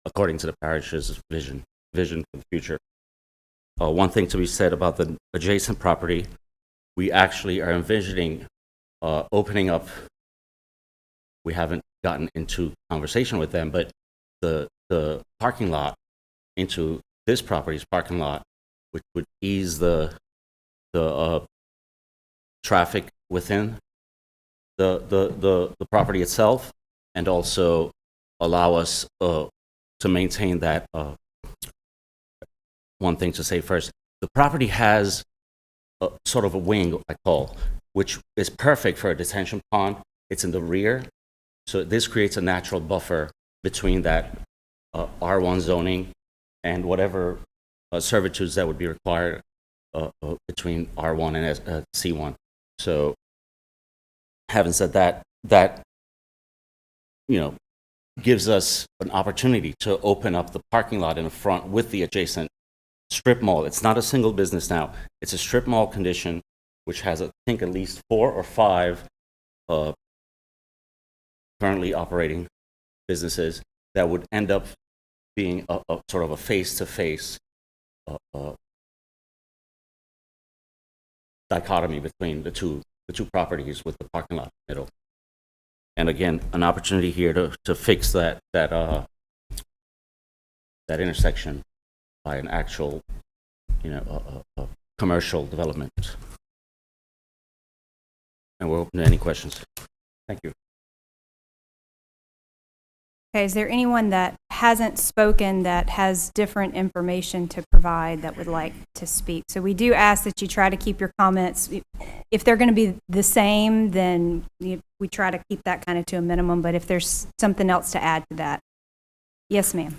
according to the parish's vision for the future. One thing to be said about the adjacent property, we actually are envisioning opening up. We haven't gotten into conversation with them, but the parking lot into this property's parking lot, which would ease the traffic within the property itself, and also allow us to maintain that. One thing to say first, the property has sort of a wing, I call, which is perfect for a detention pond. It's in the rear, so this creates a natural buffer between that R1 zoning and whatever servitudes that would be required between R1 and C1. So having said that, gives us an opportunity to open up the parking lot in the front with the adjacent strip mall. It's not a single business now. It's a strip mall condition, which has, I think, at least 4 or 5 currently operating businesses that would end up being a sort of a face-to-face dichotomy between the two properties with the parking lot in the middle. And again, an opportunity here to fix that intersection by an actual, a commercial development. And we're open to any questions. Thank you.
Okay, is there anyone that hasn't spoken that has different information to provide that would like to speak? So we do ask that you try to keep your comments, if they're going to be the same, then we try to keep that kind of to a minimum, but if there's something else to add to that. Yes, ma'am.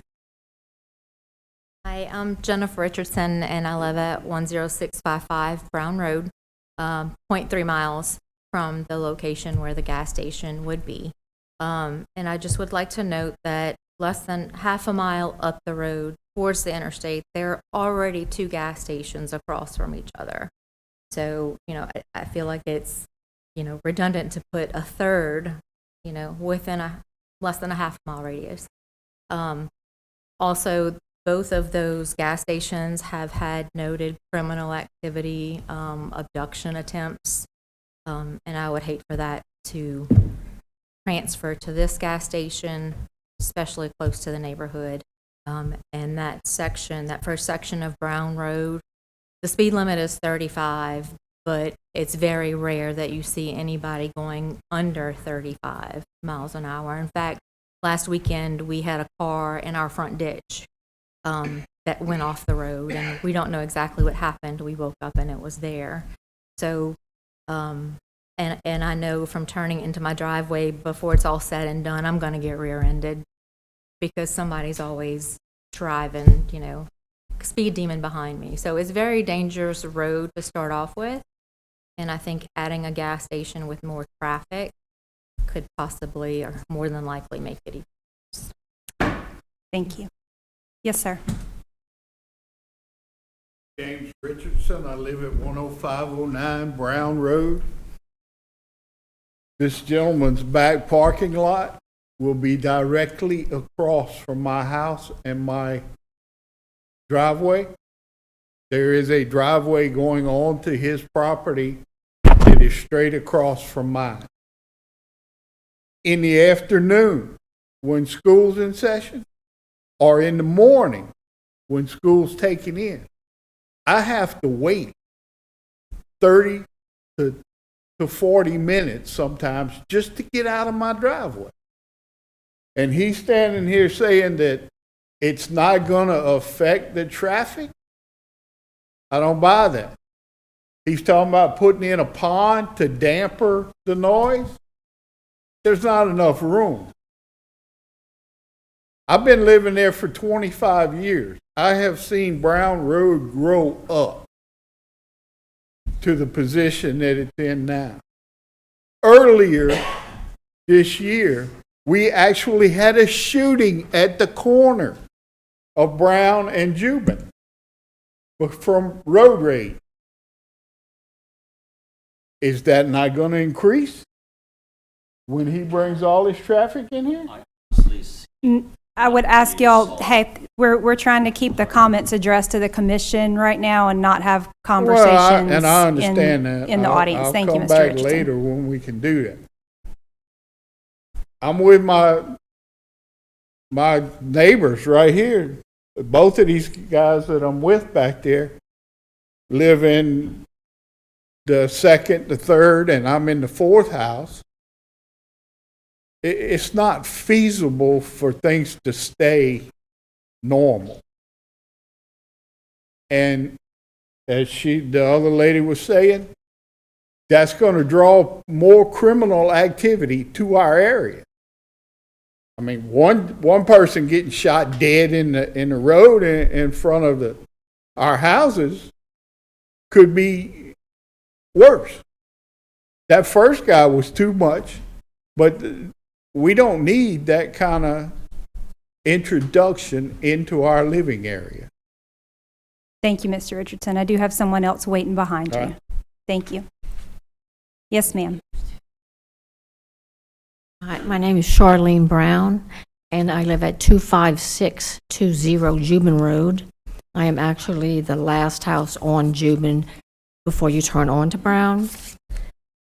Hi, I'm Jennifer Richardson, and I live at 10655 Brown Road, 0.3 miles from the location where the gas station would be. And I just would like to note that less than half a mile up the road towards the interstate, there are already 2 gas stations across from each other. So, I feel like it's, redundant to put a third, within a less than a half mile radius. Also, both of those gas stations have had noted criminal activity, abduction attempts, and I would hate for that to transfer to this gas station, especially close to the neighborhood. And that first section of Brown Road, the speed limit is 35, but it's very rare that you see anybody going under 35 miles an hour. In fact, last weekend we had a car in our front ditch that went off the road, and we don't know exactly what happened. We woke up and it was there. So, and I know from turning into my driveway before it's all said and done, I'm going to get rear-ended because somebody's always driving, speed demon behind me. So it's a very dangerous road to start off with, and I think adding a gas station with more traffic could possibly or more than likely make it even worse.
Thank you. Yes, sir.
James Richardson. I live at 10509 Brown Road. This gentleman's back parking lot will be directly across from my house and my driveway. There is a driveway going on to his property that is straight across from mine. in the afternoon when school's in session or in the morning when school's taken in. I have to wait 30 to 40 minutes sometimes just to get out of my driveway. And he's standing here saying that it's not going to affect the traffic. I don't buy that. He's talking about putting in a pond to damper the noise. There's not enough room. I've been living there for 25 years. I have seen Brown Road grow up to the position that it's in now. Earlier this year, we actually had a shooting at the corner of Brown and Jubin from road rage. Is that not going to increase when he brings all this traffic in here?
I would ask y'all, hey, we're trying to keep the comments addressed to the commission right now and not have conversations
and I understand that.
in the audience. Thank you, Mr.
I'll come
Richardson.
back later when we can do that. I'm with my neighbors right here. Both of these guys that I'm with back there live in the second, the third, and I'm in the fourth house. It's not feasible for things to stay normal. And as the other lady was saying, that's going to draw more criminal activity to our area. I mean, one person getting shot dead in the road in front of our houses could be worse. That first guy was too much, but we don't need that kind of introduction into our living area.
Thank you, Mr. Richardson. I do have someone else waiting behind you.
right.
Thank you. Yes, ma'am.
Hi, my name is Charlene Brown, and I live at 25620 Jubin Road. I am actually the last house on Jubin before you turn on to Brown.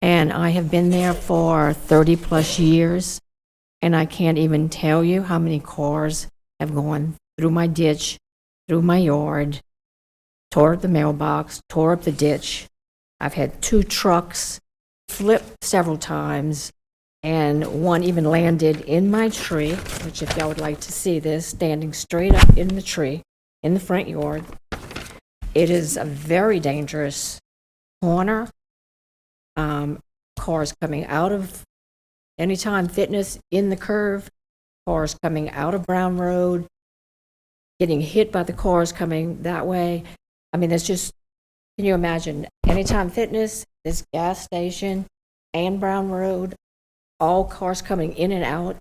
And I have been there for 30 plus years, and I can't even tell you how many cars have gone through my ditch, through my yard, tore up the mailbox, tore up the ditch. I've had 2 trucks flip several times, and one even landed in my tree, which if y'all would like to see this, standing straight up in the tree in the front yard. It is a very dangerous corner. Cars coming out of Anytime Fitness in the curve, cars coming out of Brown Road, getting hit by the cars coming that way. I mean, there's just, can you imagine, Anytime Fitness, this gas station, and Brown Road, all cars coming in and out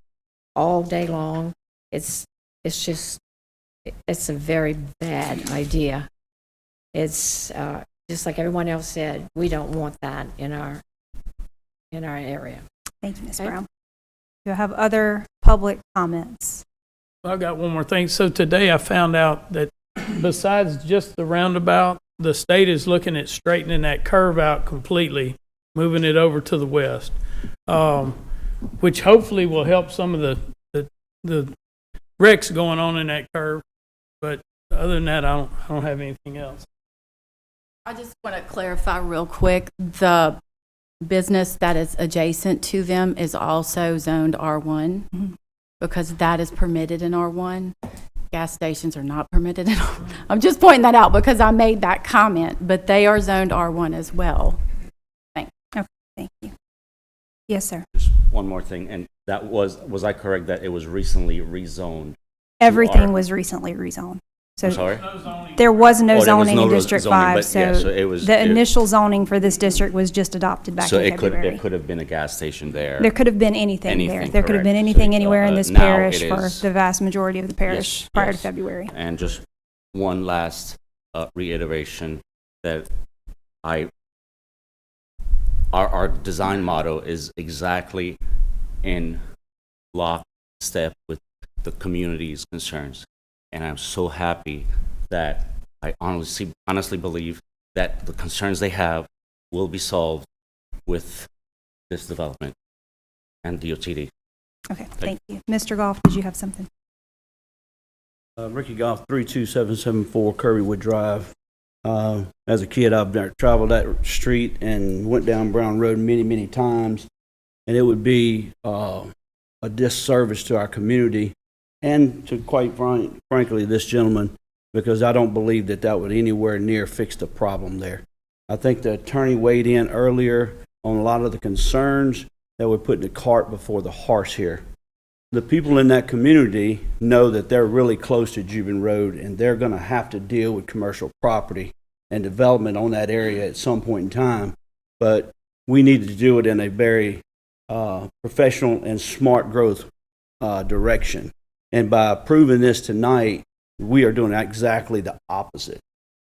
all day long. It's a very bad idea. It's just like everyone else said, we don't want that in our area.
Thank you, Ms. Brown. Do I have other public comments?
I've got one more thing. So today I found out that besides just the roundabout, the state is looking at straightening that curve out completely, moving it over to the west, which hopefully will help some of the wrecks going on in that curve. But other than that, I don't have anything else.
I just want to clarify real quick, the business that is adjacent to them is also zoned R1 because that is permitted in R1. Gas stations are not permitted in R1. I'm just pointing that out because I made that comment, but they are zoned R1 as well. Thanks.
Okay, thank you. Yes, sir.
Just one more thing, and that was I correct that it was recently rezoned?
Everything was recently rezoned. So
I'm sorry?
there was no
Oh, there was
zoning
no
in District
zoning,
5,
but
so
yeah, so it was-
the initial zoning for this district was just adopted back
So
in
it
February.
could have been a gas station there.
There could have been anything there.
Anything,
There could have been
correct.
anything
So,
anywhere in this
now
parish
it
for
is-
the vast majority of the parish
Yes,
prior to
yes.
February.
And just one last reiteration that our design motto is exactly in lockstep with the community's concerns. And I'm so happy that I honestly believe that the concerns they have will be solved with this development and DOTD.
Okay, thank you. Mr. Goff, did you have something?
Ricky Goff, 32774 Currywood Drive. As a kid, I've traveled that street and went down Brown Road many, many times, and it would be a disservice to our community and to, quite frankly, this gentleman, because I don't believe that that would anywhere near fix the problem there. I think the attorney weighed in earlier on a lot of the concerns that we're putting the cart before the horse here. The people in that community know that they're really close to Jubin Road, and they're going to have to deal with commercial property and development on that area at some point in time. But we need to do it in a very professional and smart growth direction. And by approving this tonight, we are doing exactly the opposite.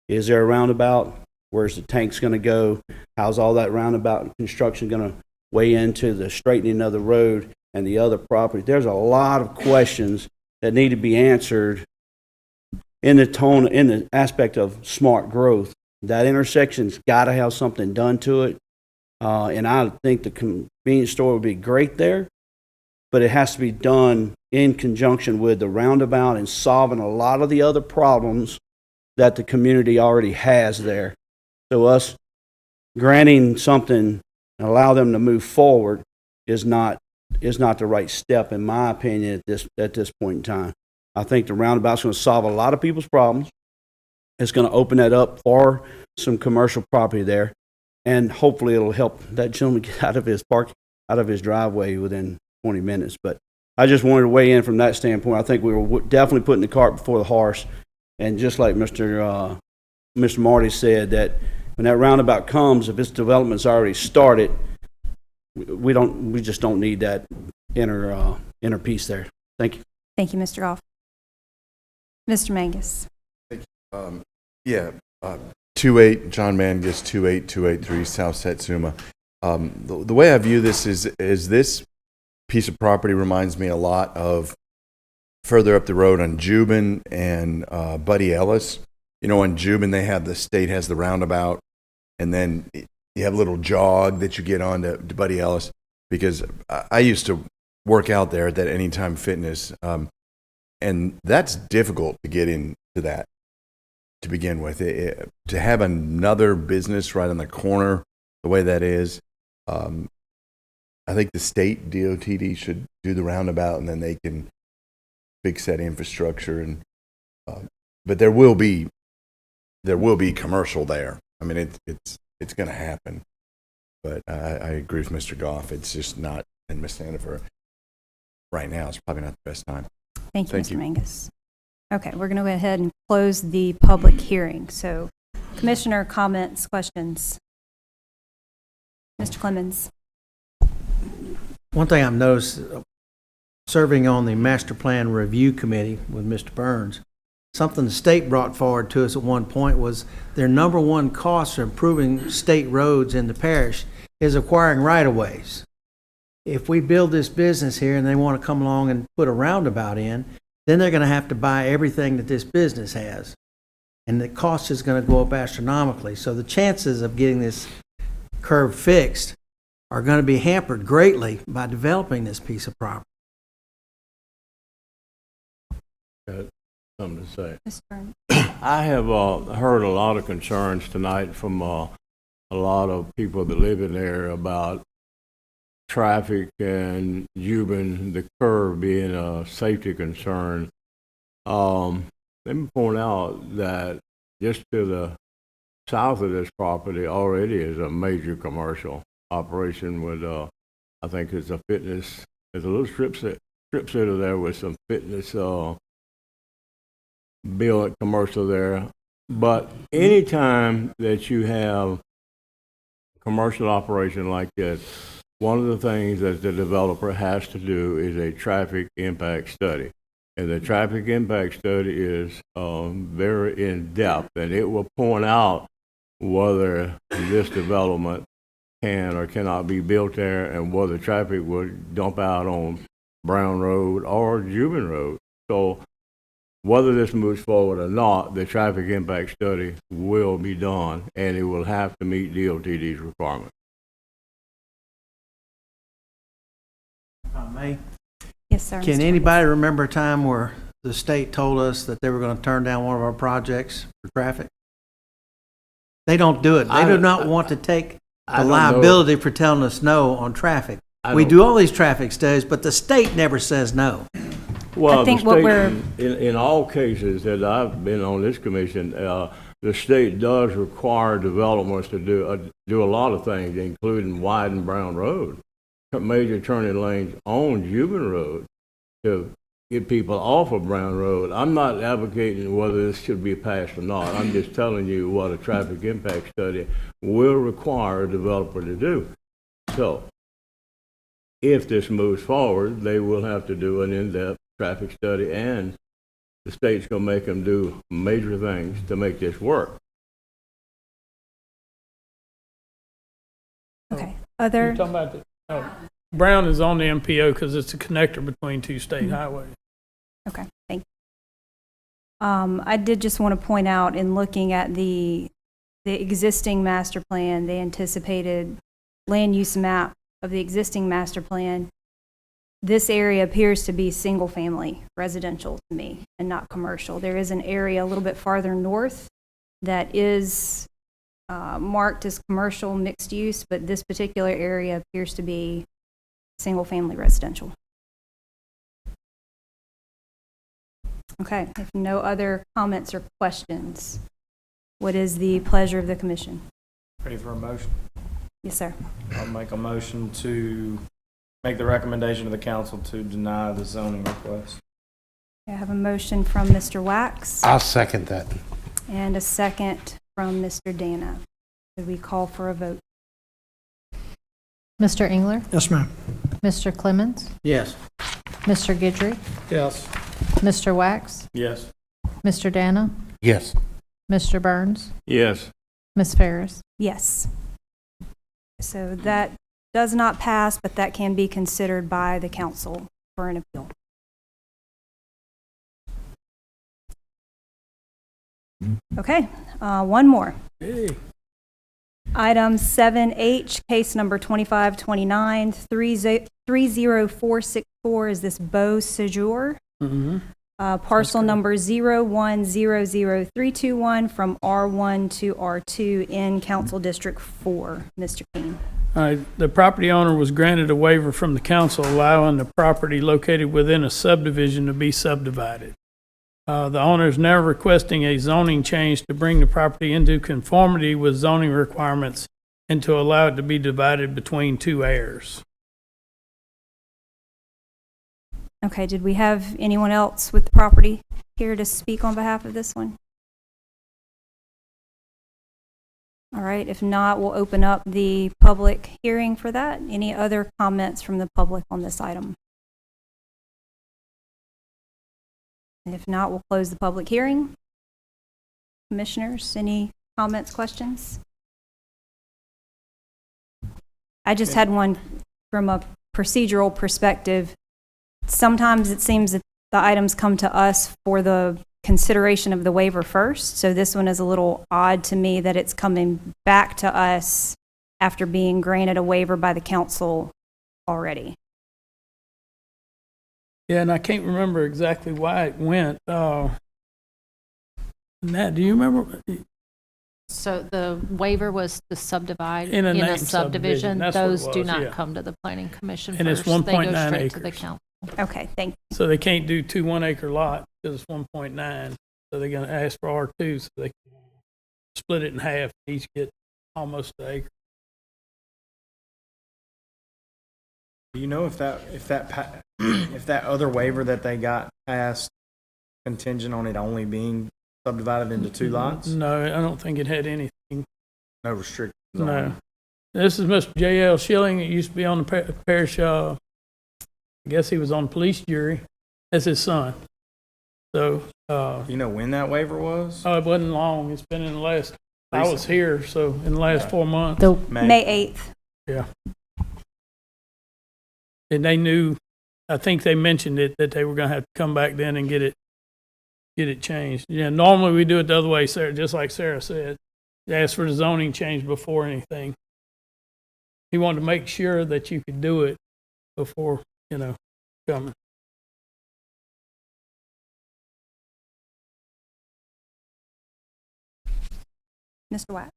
Is there a roundabout? Where's the tanks going to go? How's all that roundabout construction going to weigh into the straightening of the road and the other property? There's a lot of questions that need to be answered in the aspect of smart growth. That intersection's got to have something done to it. And I think the convenience store would be great there, but it has to be done in conjunction with the roundabout and solving a lot of the other problems that the community already has there. So us granting something and allow them to move forward is not the right step, in my opinion, at this point in time. I think the roundabout's going to solve a lot of people's problems. It's going to open that up for some commercial property there, and hopefully it'll help that gentleman get out of his driveway within 20 minutes. But I just wanted to weigh in from that standpoint. I think we were definitely putting the cart before the horse, and just like Mr. Marty said, that when that roundabout comes, if its development's already started, we just don't need that inner piece there. Thank you.
Thank you, Mr. Goff. Mr. Mangus.
Yeah, 28 John Mangus, 28283 South Satsuma. The way I view this is this piece of property reminds me a lot of further up the road on Jubin and Buddy Ellis. You know, on Jubin, the state has the roundabout, and then you have a little jog that you get on to Buddy Ellis, because I used to work out there at that Anytime Fitness, and that's difficult to get into that to begin with. To have another business right on the corner the way that is, I think the state DOTD should do the roundabout, and then they can fix that infrastructure. And but there will be commercial there. I mean, it's going to happen. But I agree with Mr. Goff. It's just not in Miss Sandifer right now. It's probably not the best time.
Thank you, Mr. Mangus. Okay, we're going to go ahead and close the public hearing. So, Commissioner comments, questions? Mr. Clemens.
One thing I've noticed, serving on the Master Plan Review Committee with Mr. Burns, something the state brought forward to us at one point was their number one cost for improving state roads in the parish is acquiring right-of-ways. If we build this business here and they want to come along and put a roundabout in, then they're going to have to buy everything that this business has. And the cost is going to go up astronomically. So the chances of getting this curve fixed are going to be hampered greatly by developing this piece of property.
Something to say. I have heard a lot of concerns tonight from a lot of people that live in there about traffic and Jubin, the curve being a safety concern. Let me point out that just to the south of this property already is a major commercial operation with, I think it's a fitness, there's a little strip center there with some fitness build commercial there. But anytime that you have commercial operation like this, one of the things that the developer has to do is a traffic impact study. And the traffic impact study is very in-depth, and it will point out whether this development can or cannot be built there and whether traffic would dump out on Brown Road or Jubin Road. So whether this moves forward or not, the traffic impact study will be done, and it will have to meet DOTD's requirements.
If I may,
Yes, sir.
Can
Mr.
anybody remember a time where the state told us that they were going to turn down one of our projects for traffic? They don't do it. They do not want to take the liability for telling us no on traffic. We do all these traffic studies, but the state never says no.
Well,
I think
the
what
state,
we're-
in all cases that I've been on this commission, the state does require developments to do a lot of things, including widen Brown Road, major turning lanes on Cuban Road to get people off of Brown Road. I'm not advocating whether this should be passed or not. I'm just telling you what a traffic impact study will require a developer to do. So, if this moves forward, they will have to do an in-depth traffic study, and the state's going to make them do major things to make this work.
Okay. Other?
You're talking about Brown is on the MPO because it's a connector between two state highways.
Okay, thank you. I did just want to point out, in looking at the existing master plan, the anticipated land use map of the existing master plan, this area appears to be single-family residential to me and not commercial. There is an area a little bit farther north that is marked as commercial mixed use, but this particular area appears to be single-family residential. Okay, if no other comments or questions, what is the pleasure of the commission?
Ready for a motion?
Yes, sir.
I'll make a motion to make the recommendation to the council to deny the zoning request.
I have a motion from Mr. Wax
I'll second that.
and a second from Mr. Dana. Could we call for a vote?
Mr. Engler?
Yes, ma'am.
Mr. Clemens?
Yes.
Mr. Guidry?
Yes.
Mr. Wax?
Yes.
Mr. Dana?
Yes.
Mr. Burns?
Yes.
Ms. Ferris?
Yes. So that does not pass, but that can be considered by the council for an appeal. Okay, one more.
Hey.
Item 7H, case number 2529, 30464 is this Beau Séjour. Parcel number 01000321 from R1 to R2 in Council District 4. Mr. King.
All right, the property owner was granted a waiver from the council allowing the property located within a subdivision to be subdivided. The owner is now requesting a zoning change to bring the property into conformity with zoning requirements and to allow it to be divided between two heirs.
Okay, did we have anyone else with the property here to speak on behalf of this one? All right, if not, we'll open up the public hearing for that. Any other comments from the public on this item? And if not, we'll close the public hearing. Commissioners, any comments, questions? I just had one from a procedural perspective. Sometimes it seems that the items come to us for the consideration of the waiver first. So this one is a little odd to me that it's coming back to us after being granted a waiver by the council already.
Yeah, and I can't remember exactly why it went. Nat, do you remember?
So the waiver was to subdivide
In a
in a
named subdivision,
subdivision.
that's what it
Those do
was,
not
yeah.
come to the planning commission
And it's
first. They go
1.9
straight to the
acres.
council.
Okay, thank you.
So they can't do 2 1-acre lots because it's 1.9. So they're going to ask for R2, so they can split it in half, each get almost an acre.
Do you know if that other waiver that they got passed contingent on it only being subdivided into two lots?
No, I don't think it had anything.
No restrictions.
No. This is Mr. J.L. Schilling. He used to be on the parish, I guess he was on the police jury. That's his son. So,
Do you know when that waiver was?
oh, it wasn't long. It's been in the last, I was here, so in the last 4 months.
May 8th.
Yeah. And they knew, I think they mentioned it, that they were going to have to come back then and get it changed. Yeah, normally we do it the other way, Sarah, just like Sarah said. They ask for the zoning change before anything. He wanted to make sure that you could do it before, coming.
Mr. Wax?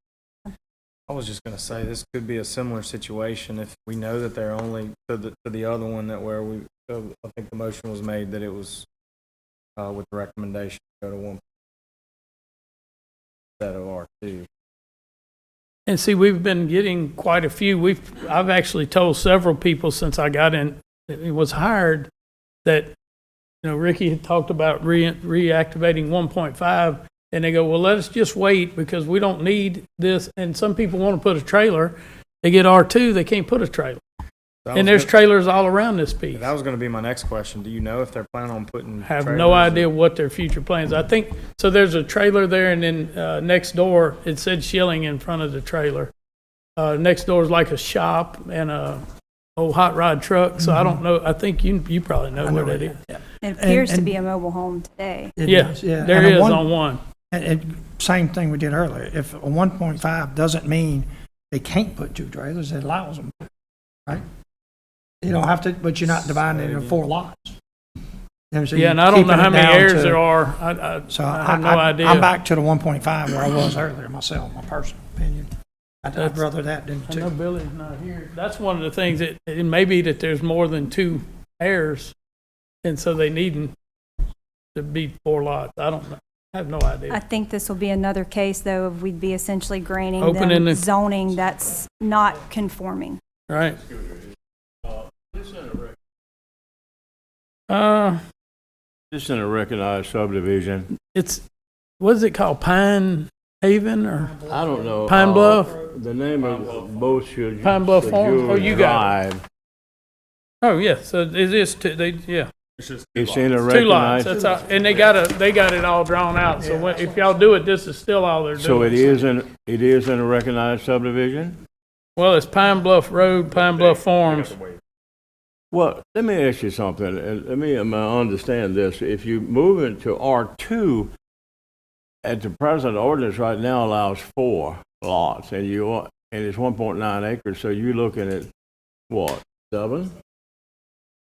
I was just gonna say, this could be a similar situation if we know that they're only, to the other one that where we, I think the motion was made that it was, with the recommendation to go to one instead of R2.
And see, we've been getting quite a few. I've actually told several people since I got in, it was hired, that, Ricky had talked about reactivating 1.5, and they go, well, let us just wait because we don't need this. And some people want to put a trailer. They get R2, they can't put a trailer. And there's trailers all around this piece.
That was gonna be my next question. Do you know if they're planning on putting
I have
trailers
no idea what their future plans. I think, so there's a trailer there, and then next door, it said Schilling in front of the trailer. Next door is like a shop and a old hot rod truck, so I don't know. I think you probably know where that is.
It appears to be a mobile home today.
Yeah, there
And
is
one-
on one.
And same thing we did earlier. If a 1.5 doesn't mean they can't put 2 trailers, it allows them, right? You don't have to, but you're not dividing it into 4 lots. So
Yeah, and I don't know how many heirs there are. I have no idea.
I'm back to the 1.5 where I was earlier myself, my personal opinion. I'd rather that than
I know
2.
Billy's not here. That's one of the things that it may be that there's more than 2 heirs, and so they need to be 4 lots. I don't know. I have no idea.
I think this will be another case, though, of we'd be essentially granting
Opening
them
the-
zoning that's not conforming.
Right.
This in a recognized subdivision.
It's, what is it called? Pine Haven or?
I don't know.
Pine Bluff?
The name of both should.
Pine Bluff Farms? Oh, you got it.
Drive.
Oh, yeah, so it is yeah.
It's in a
2 lots,
recognized.
that's all, and they got it all drawn out, so if y'all do it, this is still all they're doing.
So it is in a recognized subdivision?
Well, it's Pine Bluff Road, Pine Bluff Farms.
Well, let me ask you something, and let me understand this. If you move into R2, at the present ordinance right now allows 4 lots, and it's 1.9 acres, so you're looking at what, 7?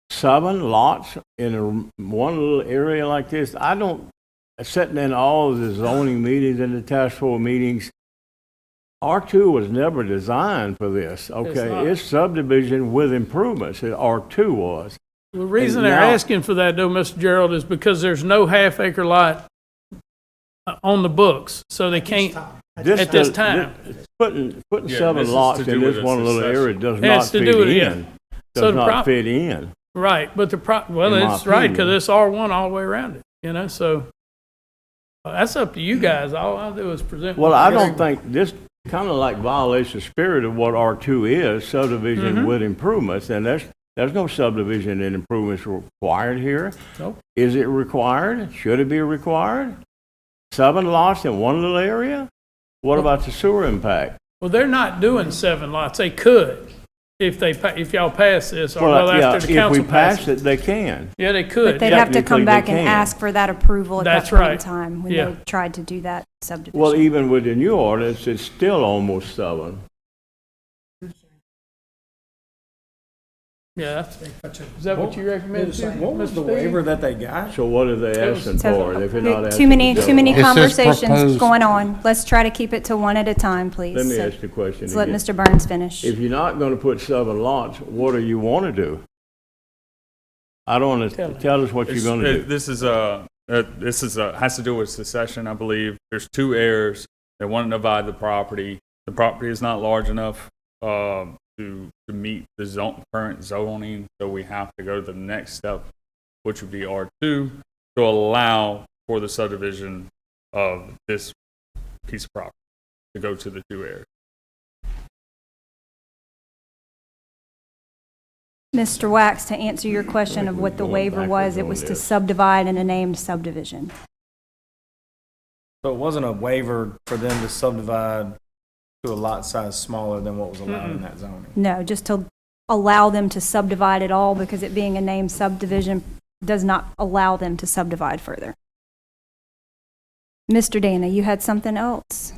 7 lots in one little area like this? I don't, sitting in all of the zoning meetings and the task force meetings, R2 was never designed for this, okay? It's subdivision with improvements, R2 was.
The reason
And
they're
now-
asking for that, though, Mr. Gerald, is because there's no half-acre lot on the books, so they can't, at this time.
Putting
Yeah,
7
this is
lots
to
in
do
this
with
one
a
little
succession.
area does
It
not
has to
fit
do with it,
in.
yeah.
Does
So the
not
prob-
fit in.
Right, but well,
In my
it's right, because
opinion.
it's R1 all the way around it, so that's up to you guys. All I'll do is present.
Well,
what
I
you're
don't think this kind of like violates the spirit of what R2 is, subdivision with improvements, and there's no subdivision and improvements required here.
Nope.
Is it required? Should it be required? 7 lots in one little area? What about the sewer impact?
Well, they're not doing 7 lots. They could if y'all pass this, or well, after the
if
council
we pass
passes
it, they can.
Yeah, they could.
But they'd have to come
Technically,
back
they
and
can.
ask for that approval at
That's
that point in
right.
time when
Yeah.
they tried to do that subdivision.
Well, even with the new ordinance, it's still almost 7.
Yeah. Is that what you recommend?
What was the waiver that they got?
So what are they asking for if they're not asking?
Too many
for-
conversations going on. Let's try to keep it to one at a time, please.
Let me
So
ask the question
let's let
again.
Mr. Burns finish.
If you're not going to put 7 lots, what do you want to do? I don't want to tell us what you're going to do.
This is has to do with succession, I believe. There's 2 heirs. They want to divide the property. The property is not large enough to meet the current zoning, so we have to go to the next step, which would be R2, to allow for the subdivision of this piece of property to go to the 2 heirs.
Mr. Wax, to answer your question of what the waiver was, it was to subdivide in a named subdivision.
So it wasn't a waiver for them to subdivide to a lot size smaller than what was allowed in that zoning?
No, just to allow them to subdivide at all, because it being a named subdivision does not allow them to subdivide further. Mr. Dana, you had something else?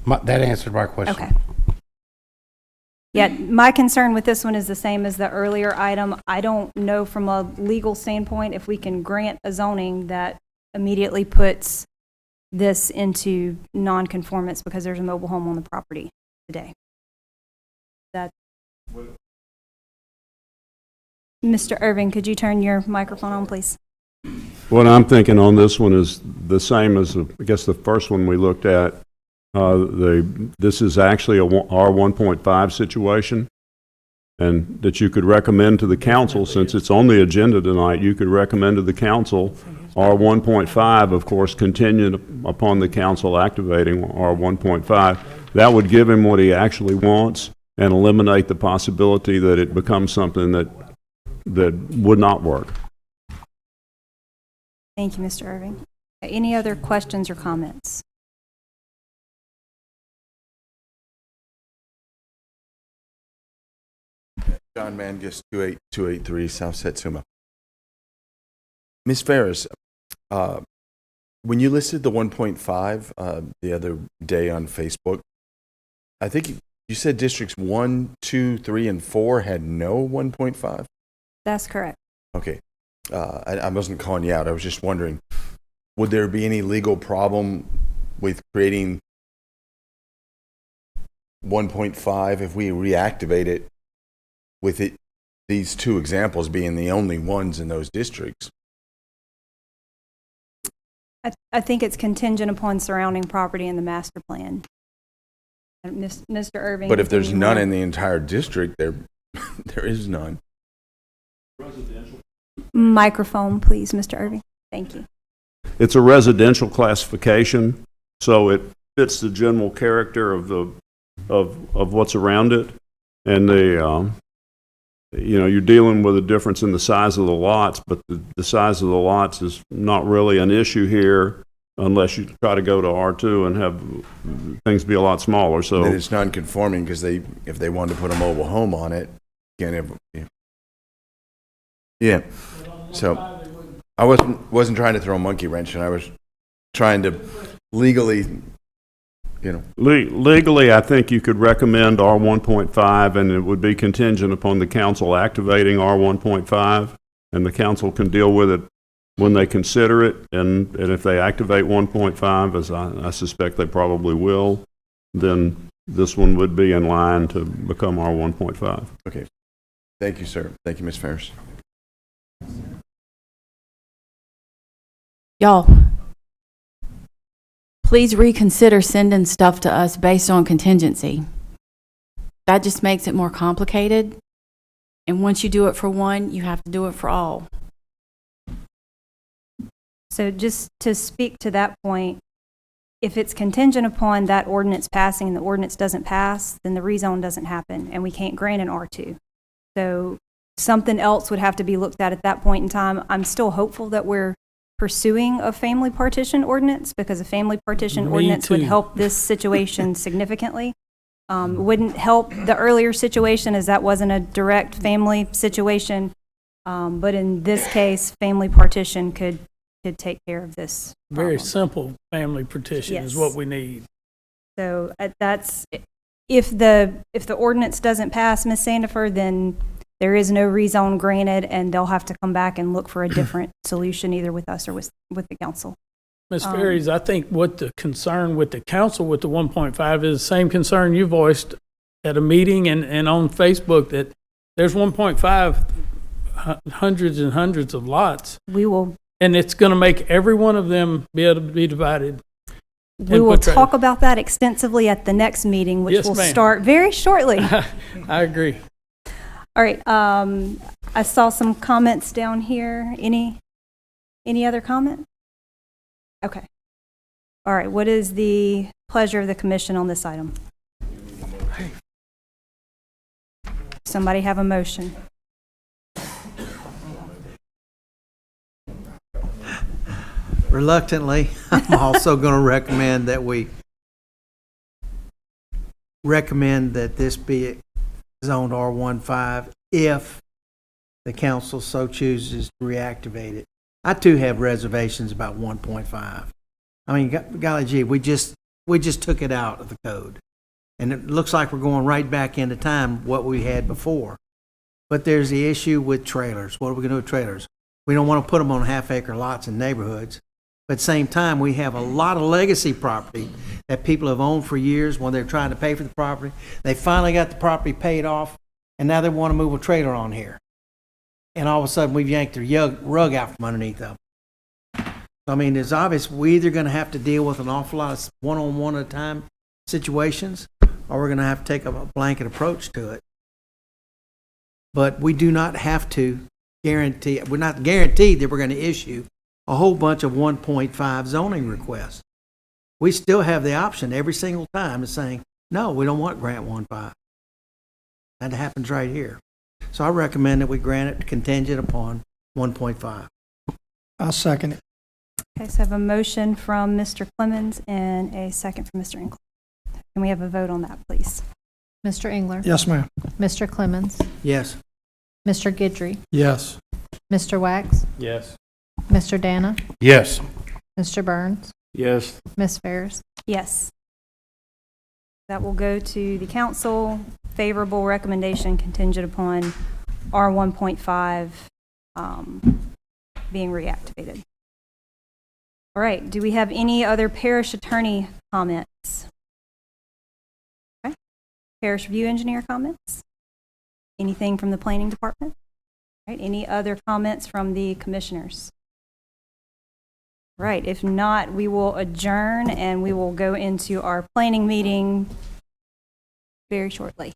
That answered my question.
Okay. Yeah, my concern with this one is the same as the earlier item. I don't know from a legal standpoint if we can grant a zoning that immediately puts this into nonconformance because there's a mobile home on the property today. That. Mr. Irving, could you turn your microphone on, please?
What I'm thinking on this one is the same as, I guess, the first one we looked at. This is actually a R1.5 situation, and that you could recommend to the council, since it's on the agenda tonight, you could recommend to the council R1.5, of course, contingent upon the council activating R1.5. That would give him what he actually wants and eliminate the possibility that it becomes something that would not work.
Thank you, Mr. Irving. Any other questions or comments?
John Mangus, 28283 South Satsuma. Ms. Ferris, when you listed the 1.5 the other day on Facebook, I think you said districts 1, 2, 3, and 4 had no 1.5?
That's correct.
Okay. I wasn't calling you out. I was just wondering, would there be any legal problem with creating 1.5 if we reactivate it with it, these two examples being the only ones in those districts?
I think it's contingent upon surrounding property in the master plan. Mr. Irving.
But if there's none in the entire district, there is none.
Microphone, please, Mr. Irving. Thank you.
It's a residential classification, so it fits the general character of what's around it, and you're dealing with a difference in the size of the lots, but the size of the lots is not really an issue here unless you try to go to R2 and have things be a lot smaller. So
then it's non-conforming because if they wanted to put a mobile home on it, can't have. Yeah. So I wasn't trying to throw a monkey wrench, and I was trying to legally.
Legally, I think you could recommend R1.5, and it would be contingent upon the council activating R1.5, and the council can deal with it when they consider it, and if they activate 1.5, as I suspect they probably will, then this one would be in line to become R1.5.
Okay. Thank you, sir. Thank you, Ms. Ferris.
Y'all, please reconsider sending stuff to us based on contingency. That just makes it more complicated. And once you do it for one, you have to do it for all.
So just to speak to that point, if it's contingent upon that ordinance passing and the ordinance doesn't pass, then the rezone doesn't happen and we can't grant an R2. So something else would have to be looked at that point in time. I'm still hopeful that we're pursuing a family partition ordinance because a family partition ordinance would help this situation significantly. Wouldn't help the earlier situation as that wasn't a direct family situation. But in this case, family partition could take care of this problem.
Very simple family partition is what we need.
So that's, if the ordinance doesn't pass, Ms. Sandifer, then there is no rezone granted, and they'll have to come back and look for a different solution, either with us or with the council.
Ms. Ferries, I think what the concern with the council with the 1.5 is the same concern you voiced at a meeting and on Facebook, that there's 1.5 hundreds and hundreds of lots.
We will.
And it's going to make every one of them be able to be divided.
We will talk about that extensively at the next meeting, which will start very shortly.
I agree.
All right. I saw some comments down here. Any other comment? Okay. All right. What is the pleasure of the commission on this item? Somebody have a motion?
Reluctantly, I'm also going to recommend that this be zoned R15 if the council so chooses to reactivate it. I too have reservations about 1.5. I mean, golly gee, we just took it out of the code, and it looks like we're going right back into time what we had before. But there's the issue with trailers. What are we going to do with trailers? We don't want to put them on half-acre lots in neighborhoods. But at the same time, we have a lot of legacy property that people have owned for years when they're trying to pay for the property. They finally got the property paid off, and now they want to move a trailer on here. And all of a sudden, we've yanked their rug out from underneath them. I mean, it's obvious we're either going to have to deal with an awful lot of one-on-one at a time situations, or we're going to have to take a blanket approach to it. But we do not have to guarantee, we're not guaranteed that we're going to issue a whole bunch of 1.5 zoning requests. We still have the option every single time of saying, no, we don't want grant 1.5. That happens right here. So I recommend that we grant it contingent upon 1.5.
I'll second it.
Okay, so I have a motion from Mr. Clemens and a second from Mr. Engler. Can we have a vote on that, please?
Mr. Engler?
Yes, ma'am.
Mr. Clemens?
Yes.
Mr. Guidry?
Yes.
Mr. Wax?
Yes.
Mr. Dana?
Yes.
Mr. Burns?
Yes.
Ms. Ferris?
Yes. That will go to the council. Favorable recommendation contingent upon R 1.5 being reactivated. All right, do we have any other parish attorney comments? Okay. Parish review engineer comments? Anything from the planning department? All right, any other comments from the commissioners? Right, if not, we will adjourn and we will go into our planning meeting very shortly.